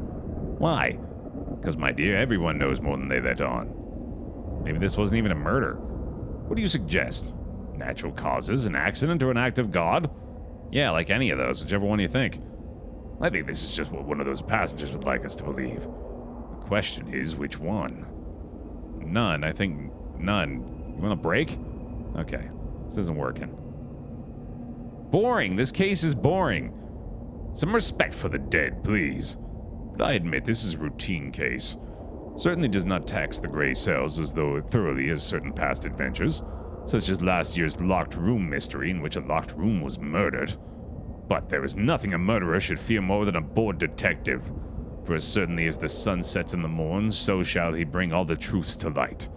Why? Because, my dear, everyone knows more than they let on. Maybe this wasn't even a murder. What do you suggest? Natural causes, an accident, or an act of God? Yeah, like any of those, whichever one you think. I think this is just what one of those passengers would like us to believe. The question is, which one? None, I think none. You want a break? Okay, this isn't working. Boring, this case is boring. Some respect for the dead, please. But I admit this is a routine case. Certainly does not tax the gray cells as though it thoroughly has certain past adventures, such as last year's locked room mystery in which a locked room was murdered. But there is nothing a murderer should fear more than a bored detective, for as certainly as the sun sets in the morn, so shall he bring all the truths to light.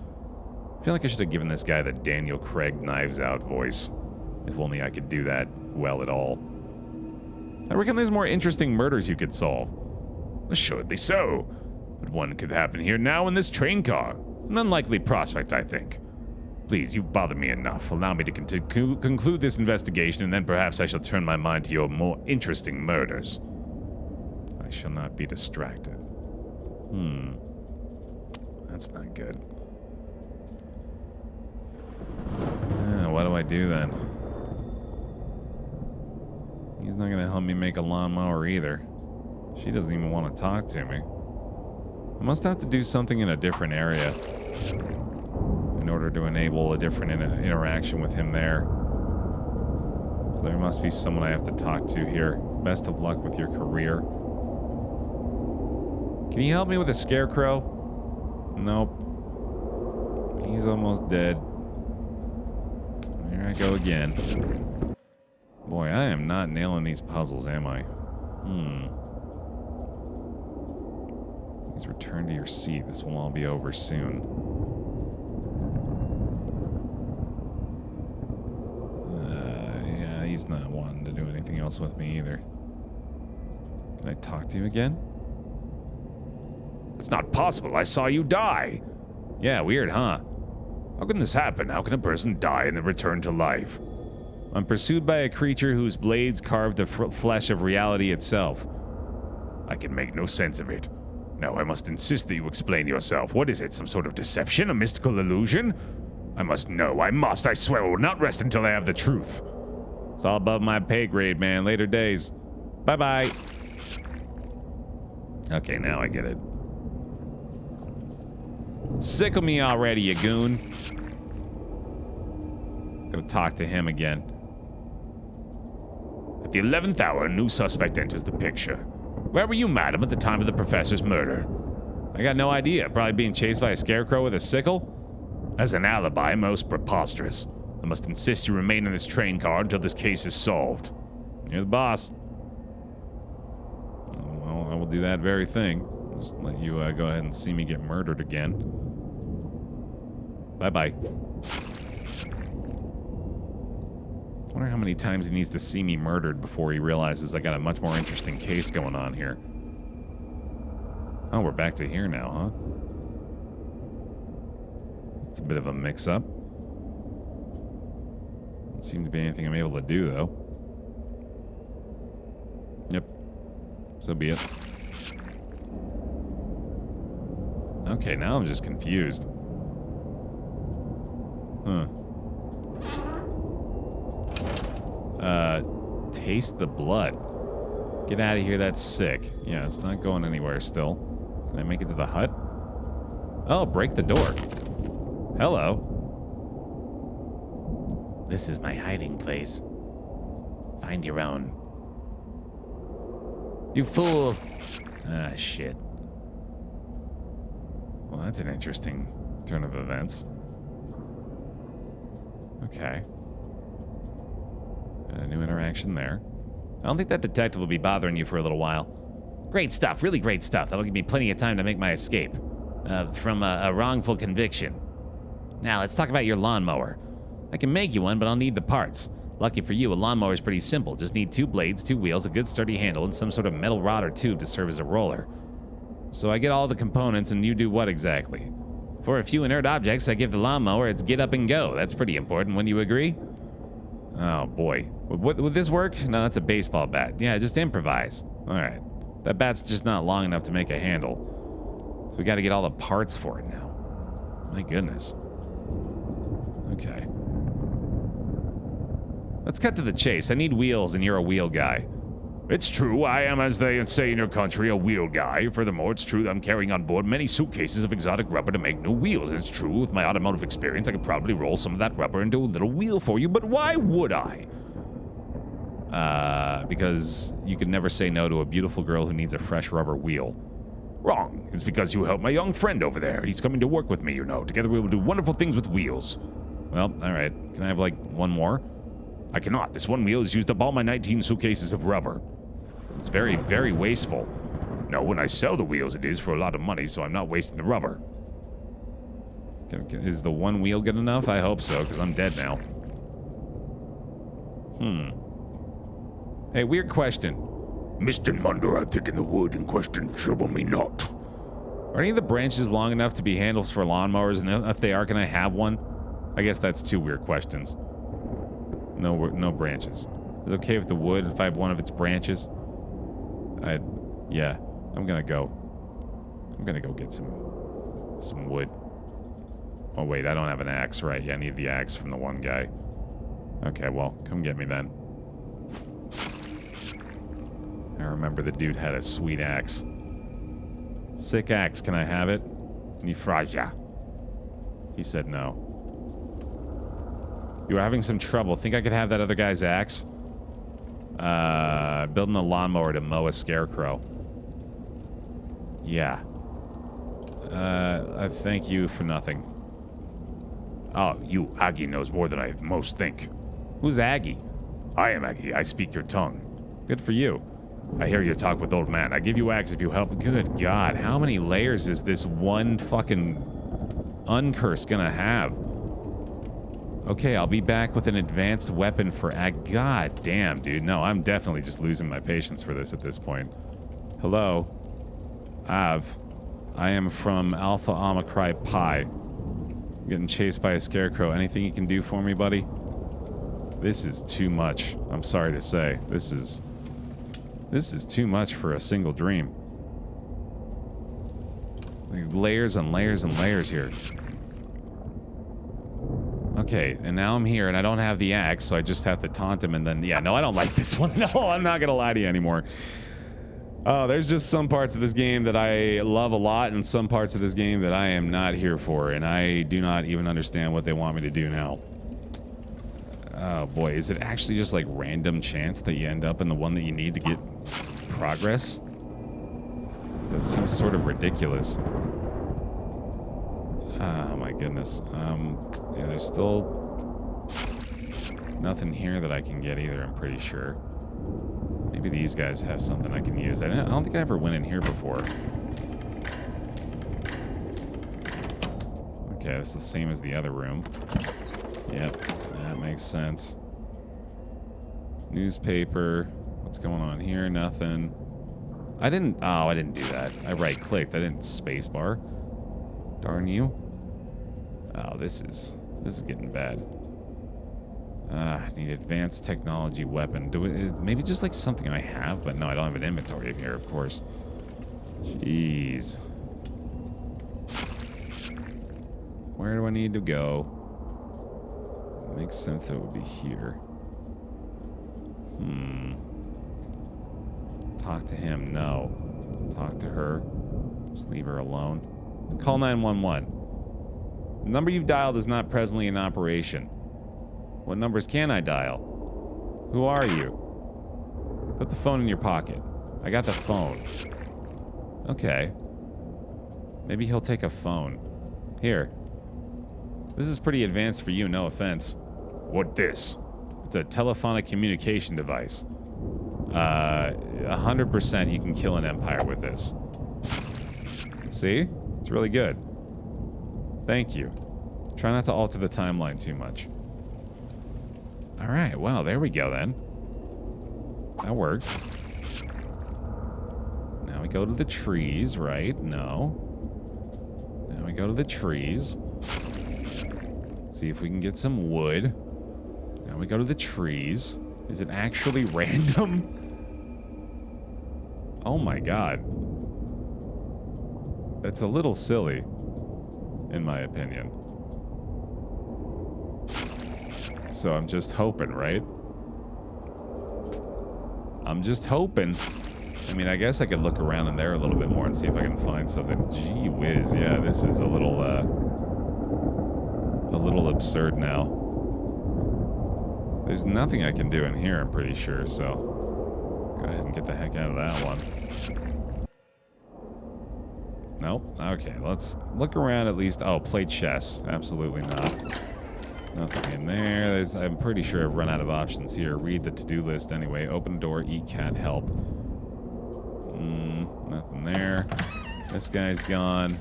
I feel like I should have given this guy the Daniel Craig Knives Out voice. If only I could do that well at all. I reckon there's more interesting murders you could solve. Assuredly so. But one could happen here now in this train car. An unlikely prospect, I think. Please, you've bothered me enough. Allow me to conclude this investigation, and then perhaps I shall turn my mind to your more interesting murders. I shall not be distracted. That's not good. What do I do then? He's not gonna help me make a lawnmower either. She doesn't even want to talk to me. I must have to do something in a different area in order to enable a different interaction with him there. So there must be someone I have to talk to here. Best of luck with your career. Can you help me with a scarecrow? Nope. He's almost dead. There I go again. Boy, I am not nailing these puzzles, am I? Please return to your seat. This will all be over soon. Yeah, he's not wanting to do anything else with me either. Can I talk to you again? It's not possible. I saw you die. Yeah, weird, huh? How can this happen? How can a person die and then return to life? I'm pursued by a creature whose blades carve the flesh of reality itself. I can make no sense of it. Now, I must insist that you explain yourself. What is it? Some sort of deception? A mystical illusion? I must know. I must. I swear I will not rest until I have the truth. It's all above my pay grade, man. Later days. Bye-bye. Okay, now I get it. Sickle me already, you goon. Go talk to him again. At the 11th hour, a new suspect enters the picture. Where were you, madam, at the time of the professor's murder? I got no idea. Probably being chased by a scarecrow with a sickle? As an alibi, most preposterous. I must insist you remain in this train car until this case is solved. You're the boss. Well, I will do that very thing. Just let you go ahead and see me get murdered again. Bye-bye. I wonder how many times he needs to see me murdered before he realizes I got a much more interesting case going on here. Oh, we're back to here now, huh? It's a bit of a mix-up. Doesn't seem to be anything I'm able to do, though. Yep. So be it. Okay, now I'm just confused. Huh. Taste the blood. Get out of here, that's sick. Yeah, it's not going anywhere still. Can I make it to the hut? Oh, break the door. Hello. This is my hiding place. Find your own. You fool. Ah, shit. Well, that's an interesting turn of events. Okay. Got a new interaction there. I don't think that detective will be bothering you for a little while. Great stuff, really great stuff. That'll give me plenty of time to make my escape from a wrongful conviction. Now, let's talk about your lawnmower. I can make you one, but I'll need the parts. Lucky for you, a lawnmower is pretty simple. Just need 2 blades, 2 wheels, a good sturdy handle, and some sort of metal rod or tube to serve as a roller. So I get all the components, and you do what exactly? For a few inert objects, I give the lawnmower its get up and go. That's pretty important. Wouldn't you agree? Oh, boy. Would this work? No, that's a baseball bat. Yeah, just improvise. All right. That bat's just not long enough to make a handle. So we got to get all the parts for it now. My goodness. Okay. Let's cut to the chase. I need wheels, and you're a wheel guy. It's true, I am, as they say in your country, a wheel guy. Furthermore, it's true that I'm carrying on board many suitcases of exotic rubber to make new wheels. And it's true, with my automotive experience, I could probably roll some of that rubber into a little wheel for you, but why would I? Because you could never say no to a beautiful girl who needs a fresh rubber wheel. Wrong. It's because you helped my young friend over there. He's coming to work with me, you know. Together we will do wonderful things with wheels. Well, all right. Can I have, like, one more? I cannot. This one wheel has used up all my 19 suitcases of rubber. It's very, very wasteful. No, when I sell the wheels, it is for a lot of money, so I'm not wasting the rubber. Is the one wheel good enough? I hope so, because I'm dead now. Hey, weird question. Mr. Munder, I think in the wood in question, trouble me not. Are any of the branches long enough to be handles for lawnmowers? And if they are, can I have one? I guess that's 2 weird questions. No branches. Is it okay with the wood if I have one of its branches? Yeah, I'm gonna go get some wood. Oh wait, I don't have an axe, right? Yeah, I need the axe from the one guy. Okay, well, come get me then. I remember the dude had a sweet axe. Sick axe, can I have it? Nifraja. He said no. You were having some trouble. Think I could have that other guy's axe? Building a lawnmower to mow a scarecrow. Yeah. I thank you for nothing. Oh, you, Aggie, knows more than I most think. Who's Aggie? I am Aggie. I speak your tongue. Good for you. I hear you talk with old man. I give you axe if you help. Good God, how many layers is this one fucking uncurse gonna have? Okay, I'll be back with an advanced weapon for God damn, dude. No, I'm definitely just losing my patience for this at this point. Hello? Av. I am from Alpha Omicron Pi. Getting chased by a scarecrow. Anything you can do for me, buddy? This is too much. I'm sorry to say. This is too much for a single dream. Like layers and layers and layers here. Okay, and now I'm here, and I don't have the axe, so I just have to taunt him, and then, yeah, no, I don't like this one. No, I'm not gonna lie to you anymore. There's just some parts of this game that I love a lot, and some parts of this game that I am not here for, and I do not even understand what they want me to do now. Oh, boy, is it actually just, like, random chance that you end up in the one that you need to get progress? That seems sort of ridiculous. Oh my goodness. Yeah, there's still nothing here that I can get either, I'm pretty sure. Maybe these guys have something I can use. I don't think I ever went in here before. Okay, this is the same as the other room. Yep, that makes sense. Newspaper. What's going on here? Nothing. I didn't do that. I right-clicked. I didn't spacebar. Darn you. Oh, this is getting bad. I need advanced technology weapon. Maybe just like something I have, but no, I don't have an inventory in here, of course. Jeez. Where do I need to go? It makes sense that it would be here. Talk to him, no. Talk to her. Just leave her alone. Call 911. The number you've dialed is not presently in operation. What numbers can I dial? Who are you? Put the phone in your pocket. I got the phone. Okay. Maybe he'll take a phone. Here. This is pretty advanced for you, no offense. What this? It's a telephonic communication device. 100% you can kill an empire with this. See? It's really good. Thank you. Try not to alter the timeline too much. All right, well, there we go then. That worked. Now we go to the trees, right? No. Now we go to the trees. See if we can get some wood. Now we go to the trees. Is it actually random? Oh my god. That's a little silly, in my opinion. So I'm just hoping, right? I'm just hoping. I mean, I guess I could look around in there a little bit more and see if I can find something. Gee whiz, yeah, this is a little absurd now. There's nothing I can do in here, I'm pretty sure, so go ahead and get the heck out of that one. Nope. Okay, let's look around at least. Oh, play chess. Absolutely not. Nothing in there. I'm pretty sure I've run out of options here. Read the to-do list anyway. Open door, eat cat, help. Nothing there. This guy's gone.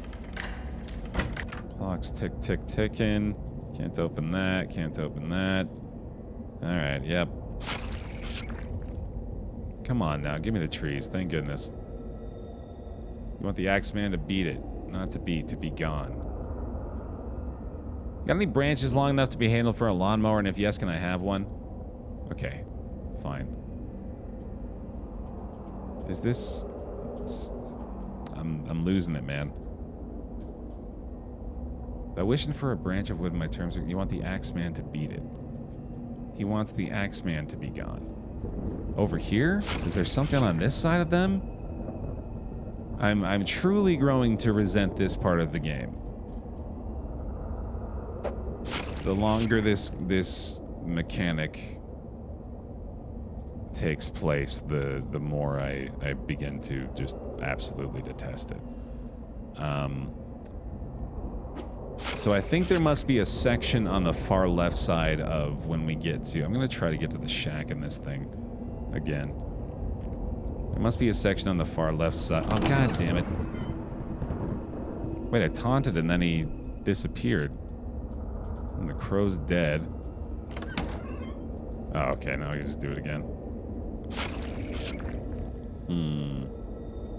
Clock's ticking. Can't open that. Can't open that. Alright, yep. Come on now, give me the trees. Thank goodness. You want the Axeman to beat it. Not to beat, to be gone. Got any branches long enough to be handled for a lawnmower? And if yes, can I have one? Okay, fine. Is this... I'm losing it, man. By wishing for a branch of wood in my terms, you want the Axeman to beat it. He wants the Axeman to be gone. Over here? Is there something on this side of them? I'm truly growing to resent this part of the game. The longer this mechanic takes place, the more I begin to just absolutely detest it. So I think there must be a section on the far left side of when we get to... I'm going to try to get to the shack in this thing again. There must be a section on the far left side. Oh, god damn it. Wait, I taunted and then he disappeared. And the crow's dead. Oh, okay, now I can just do it again.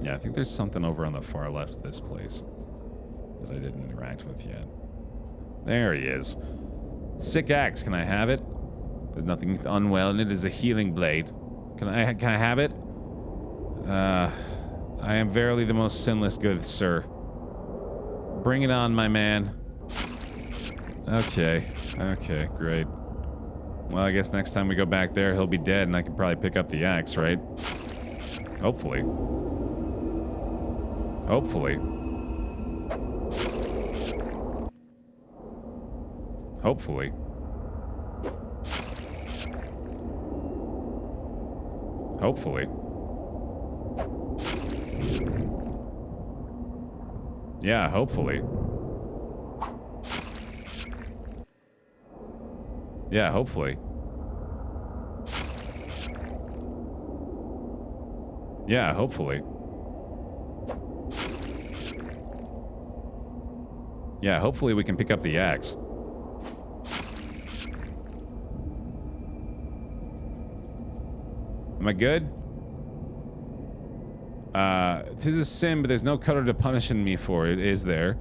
Yeah, I think there's something over on the far left of this place that I didn't interact with yet. There he is. Sick axe, can I have it? There's nothing unwell and it is a healing blade. Can I have it? I am verily the most sinless good sir. Bring it on, my man. Okay, great. Well, I guess next time we go back there, he'll be dead and I can probably pick up the axe, right? Hopefully. Hopefully. Hopefully. Hopefully. Yeah, hopefully. Yeah, hopefully. Yeah, hopefully. Yeah, hopefully we can pick up the axe. Am I good? 'Tis a sin, but there's no cutter to punishing me for it, is there?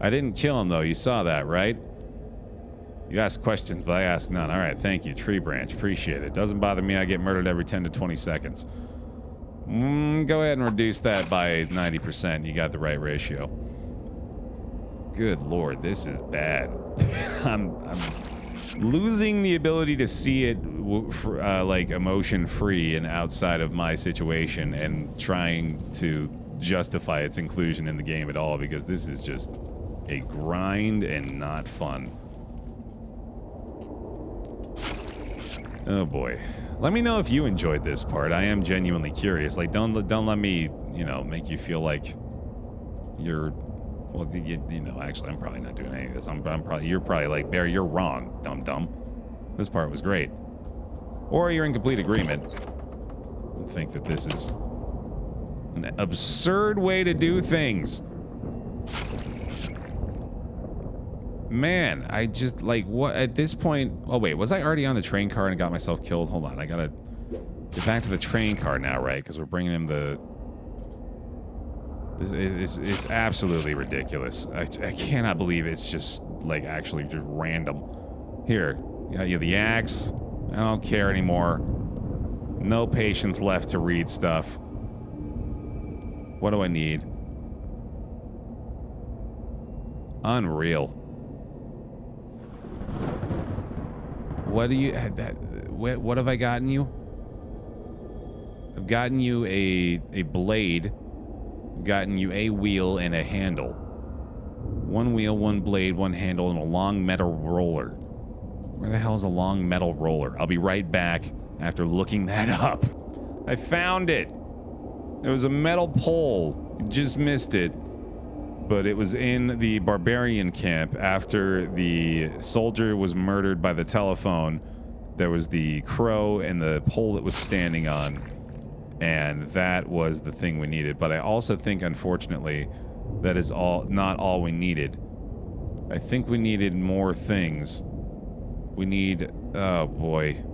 I didn't kill him, though. You saw that, right? You asked questions, but I asked none. All right, thank you. Tree branch. Appreciate it. Doesn't bother me. I get murdered every 10 to 20 seconds. Go ahead and reduce that by 90%. You got the right ratio. Good lord, this is bad. I'm losing the ability to see it like emotion-free and outside of my situation and trying to justify its inclusion in the game at all because this is just a grind and not fun. Oh boy. Let me know if you enjoyed this part. I am genuinely curious. Like, don't let me, you know, make you feel like you're... Well, you know, actually, I'm probably not doing any of this. You're probably like, Baer, you're wrong, dum-dum. This part was great. Or you're in complete agreement. I think that this is an absurd way to do things. Man, I just, like, what, at this point... Oh, wait, was I already on the train car and got myself killed? Hold on, I gotta get back to the train car now, right? Because we're bringing him the... This is absolutely ridiculous. I cannot believe it's just, like, actually just random. Here, yeah, the axe. I don't care anymore. No patience left to read stuff. What do I need? Unreal. What do you... What have I gotten you? I've gotten you a blade. I've gotten you a wheel and a handle. One wheel, one blade, one handle, and a long metal roller. Where the hell is a long metal roller? I'll be right back after looking that up. I found it. There was a metal pole. You just missed it. But it was in the barbarian camp after the soldier was murdered by the telephone. There was the crow and the pole it was standing on. And that was the thing we needed. But I also think, unfortunately, that is not all we needed. I think we needed more things. We need... Oh, boy.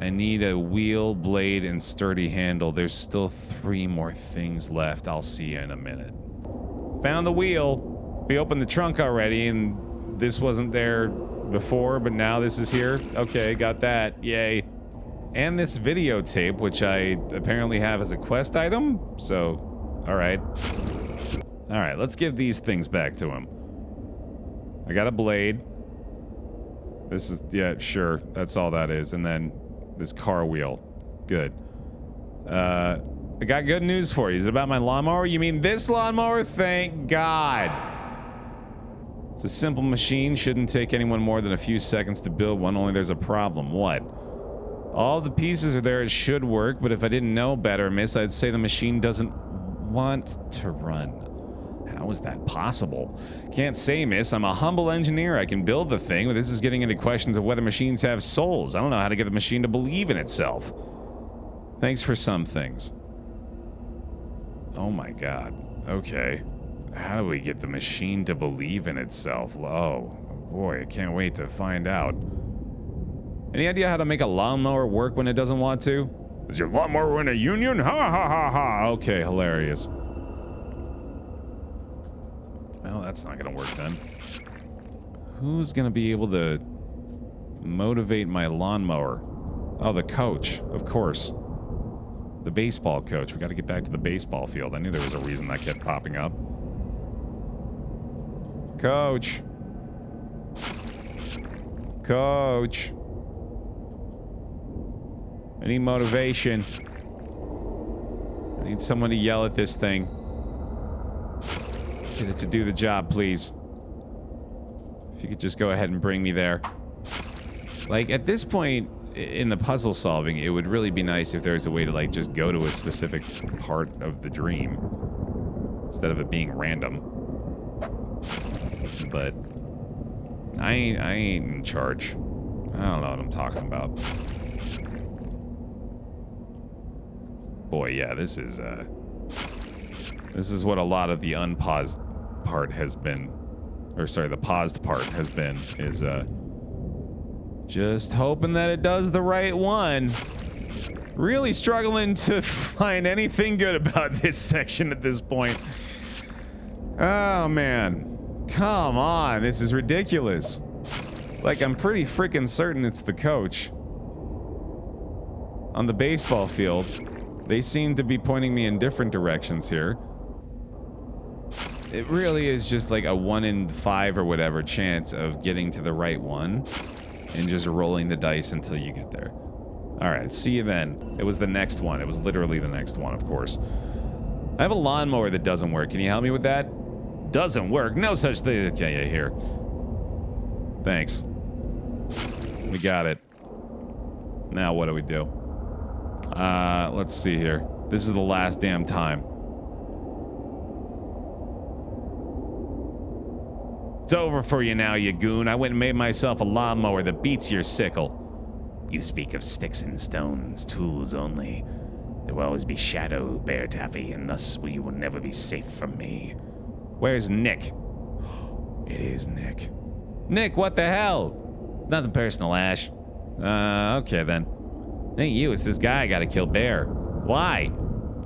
I need a wheel, blade, and sturdy handle. There's still 3 more things left. I'll see you in a minute. Found the wheel. We opened the trunk already, and this wasn't there before, but now this is here. Okay, got that. Yay. And this videotape, which I apparently have as a quest item. So, alright. Alright, let's give these things back to him. I got a blade. This is, yeah, sure. That's all that is. And then this car wheel. Good. I got good news for you. Is it about my lawnmower? You mean this lawnmower? Thank God. It's a simple machine. Shouldn't take anyone more than a few seconds to build one. Only there's a problem. What? All the pieces are there. It should work. But if I didn't know better, miss, I'd say the machine doesn't want to run. How is that possible? Can't say, miss. I'm a humble engineer. I can build the thing, but this is getting into questions of whether machines have souls. I don't know how to get the machine to believe in itself. Thanks for some things. Oh my God. Okay. How do we get the machine to believe in itself? Oh, boy, I can't wait to find out. Any idea how to make a lawnmower work when it doesn't want to? Is your lawnmower in a union? Ha ha ha ha. Okay, hilarious. Well, that's not gonna work then. Who's gonna be able to motivate my lawnmower? Oh, the coach, of course. The baseball coach. We gotta get back to the baseball field. I knew there was a reason that kept popping up. Coach. Coach. I need motivation. I need someone to yell at this thing. Get it to do the job, please. If you could just go ahead and bring me there. Like, at this point in the puzzle solving, it would really be nice if there was a way to, like, just go to a specific part of the dream instead of it being random. But I ain't in charge. I don't know what I'm talking about. Boy, yeah, this is what a lot of the unpaused part has been, or sorry, the paused part has been, is just hoping that it does the right one. Really struggling to find anything good about this section at this point. Oh man, come on, this is ridiculous. Like, I'm pretty freaking certain it's the coach. On the baseball field, they seem to be pointing me in different directions here. It really is just like a 1 in 5 or whatever chance of getting to the right one and just rolling the dice until you get there. All right, see you then. It was the next one. It was literally the next one, of course. I have a lawnmower that doesn't work. Can you help me with that? Doesn't work? No such thing. Okay, yeah, here. Thanks. We got it. Now what do we do? Let's see here. This is the last damn time. It's over for you now, you goon. I went and made myself a lawnmower that beats your sickle. You speak of sticks and stones, tools only. There will always be shadow, BaerTaffy, and thus you will never be safe from me. Where's Nick? It is Nick. Nick, what the hell? Nothing personal, Ash. Okay then. Ain't you, it's this guy I gotta kill Baer. Why?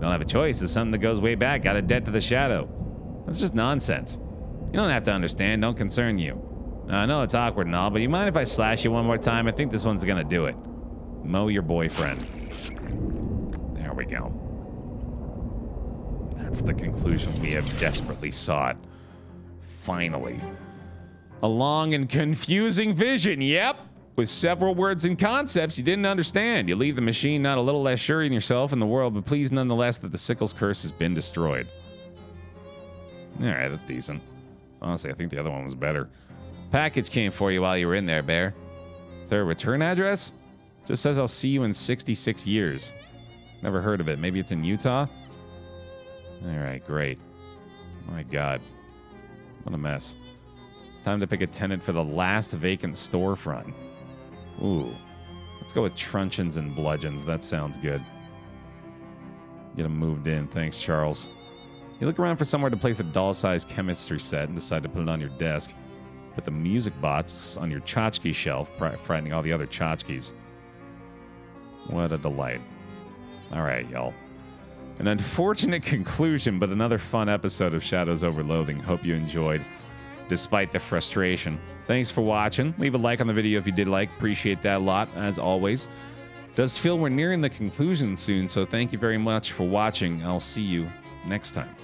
Don't have a choice. It's something that goes way back. Got a debt to the Shadow. That's just nonsense. You don't have to understand. Don't concern you. I know it's awkward and all, but you mind if I slash you one more time? I think this one's gonna do it. Mow your boyfriend. There we go. That's the conclusion we have desperately sought. Finally. A long and confusing vision, yep. With several words and concepts you didn't understand. You leave the machine not a little less sure in yourself in the world, but pleased nonetheless that the sickle's curse has been destroyed. Alright, that's decent. Honestly, I think the other one was better. Package came for you while you were in there, Baer. Is there a return address? Just says I'll see you in 66 years. Never heard of it. Maybe it's in Utah? Alright, great. My god. What a mess. Time to pick a tenant for the last vacant storefront. Ooh. Let's go with truncheons and bludgeons. That sounds good. Get them moved in. Thanks, Charles. You look around for somewhere to place a doll-sized chemistry set and decide to put it on your desk. Put the music box on your tchotchke shelf, frightening all the other tchotchkes. What a delight. All right, y'all. An unfortunate conclusion, but another fun episode of Shadows Over Loathing. Hope you enjoyed, despite the frustration. Thanks for watching. Leave a like on the video if you did like. Appreciate that a lot, as always. Does feel we're nearing the conclusion soon, so thank you very much for watching. I'll see you next time.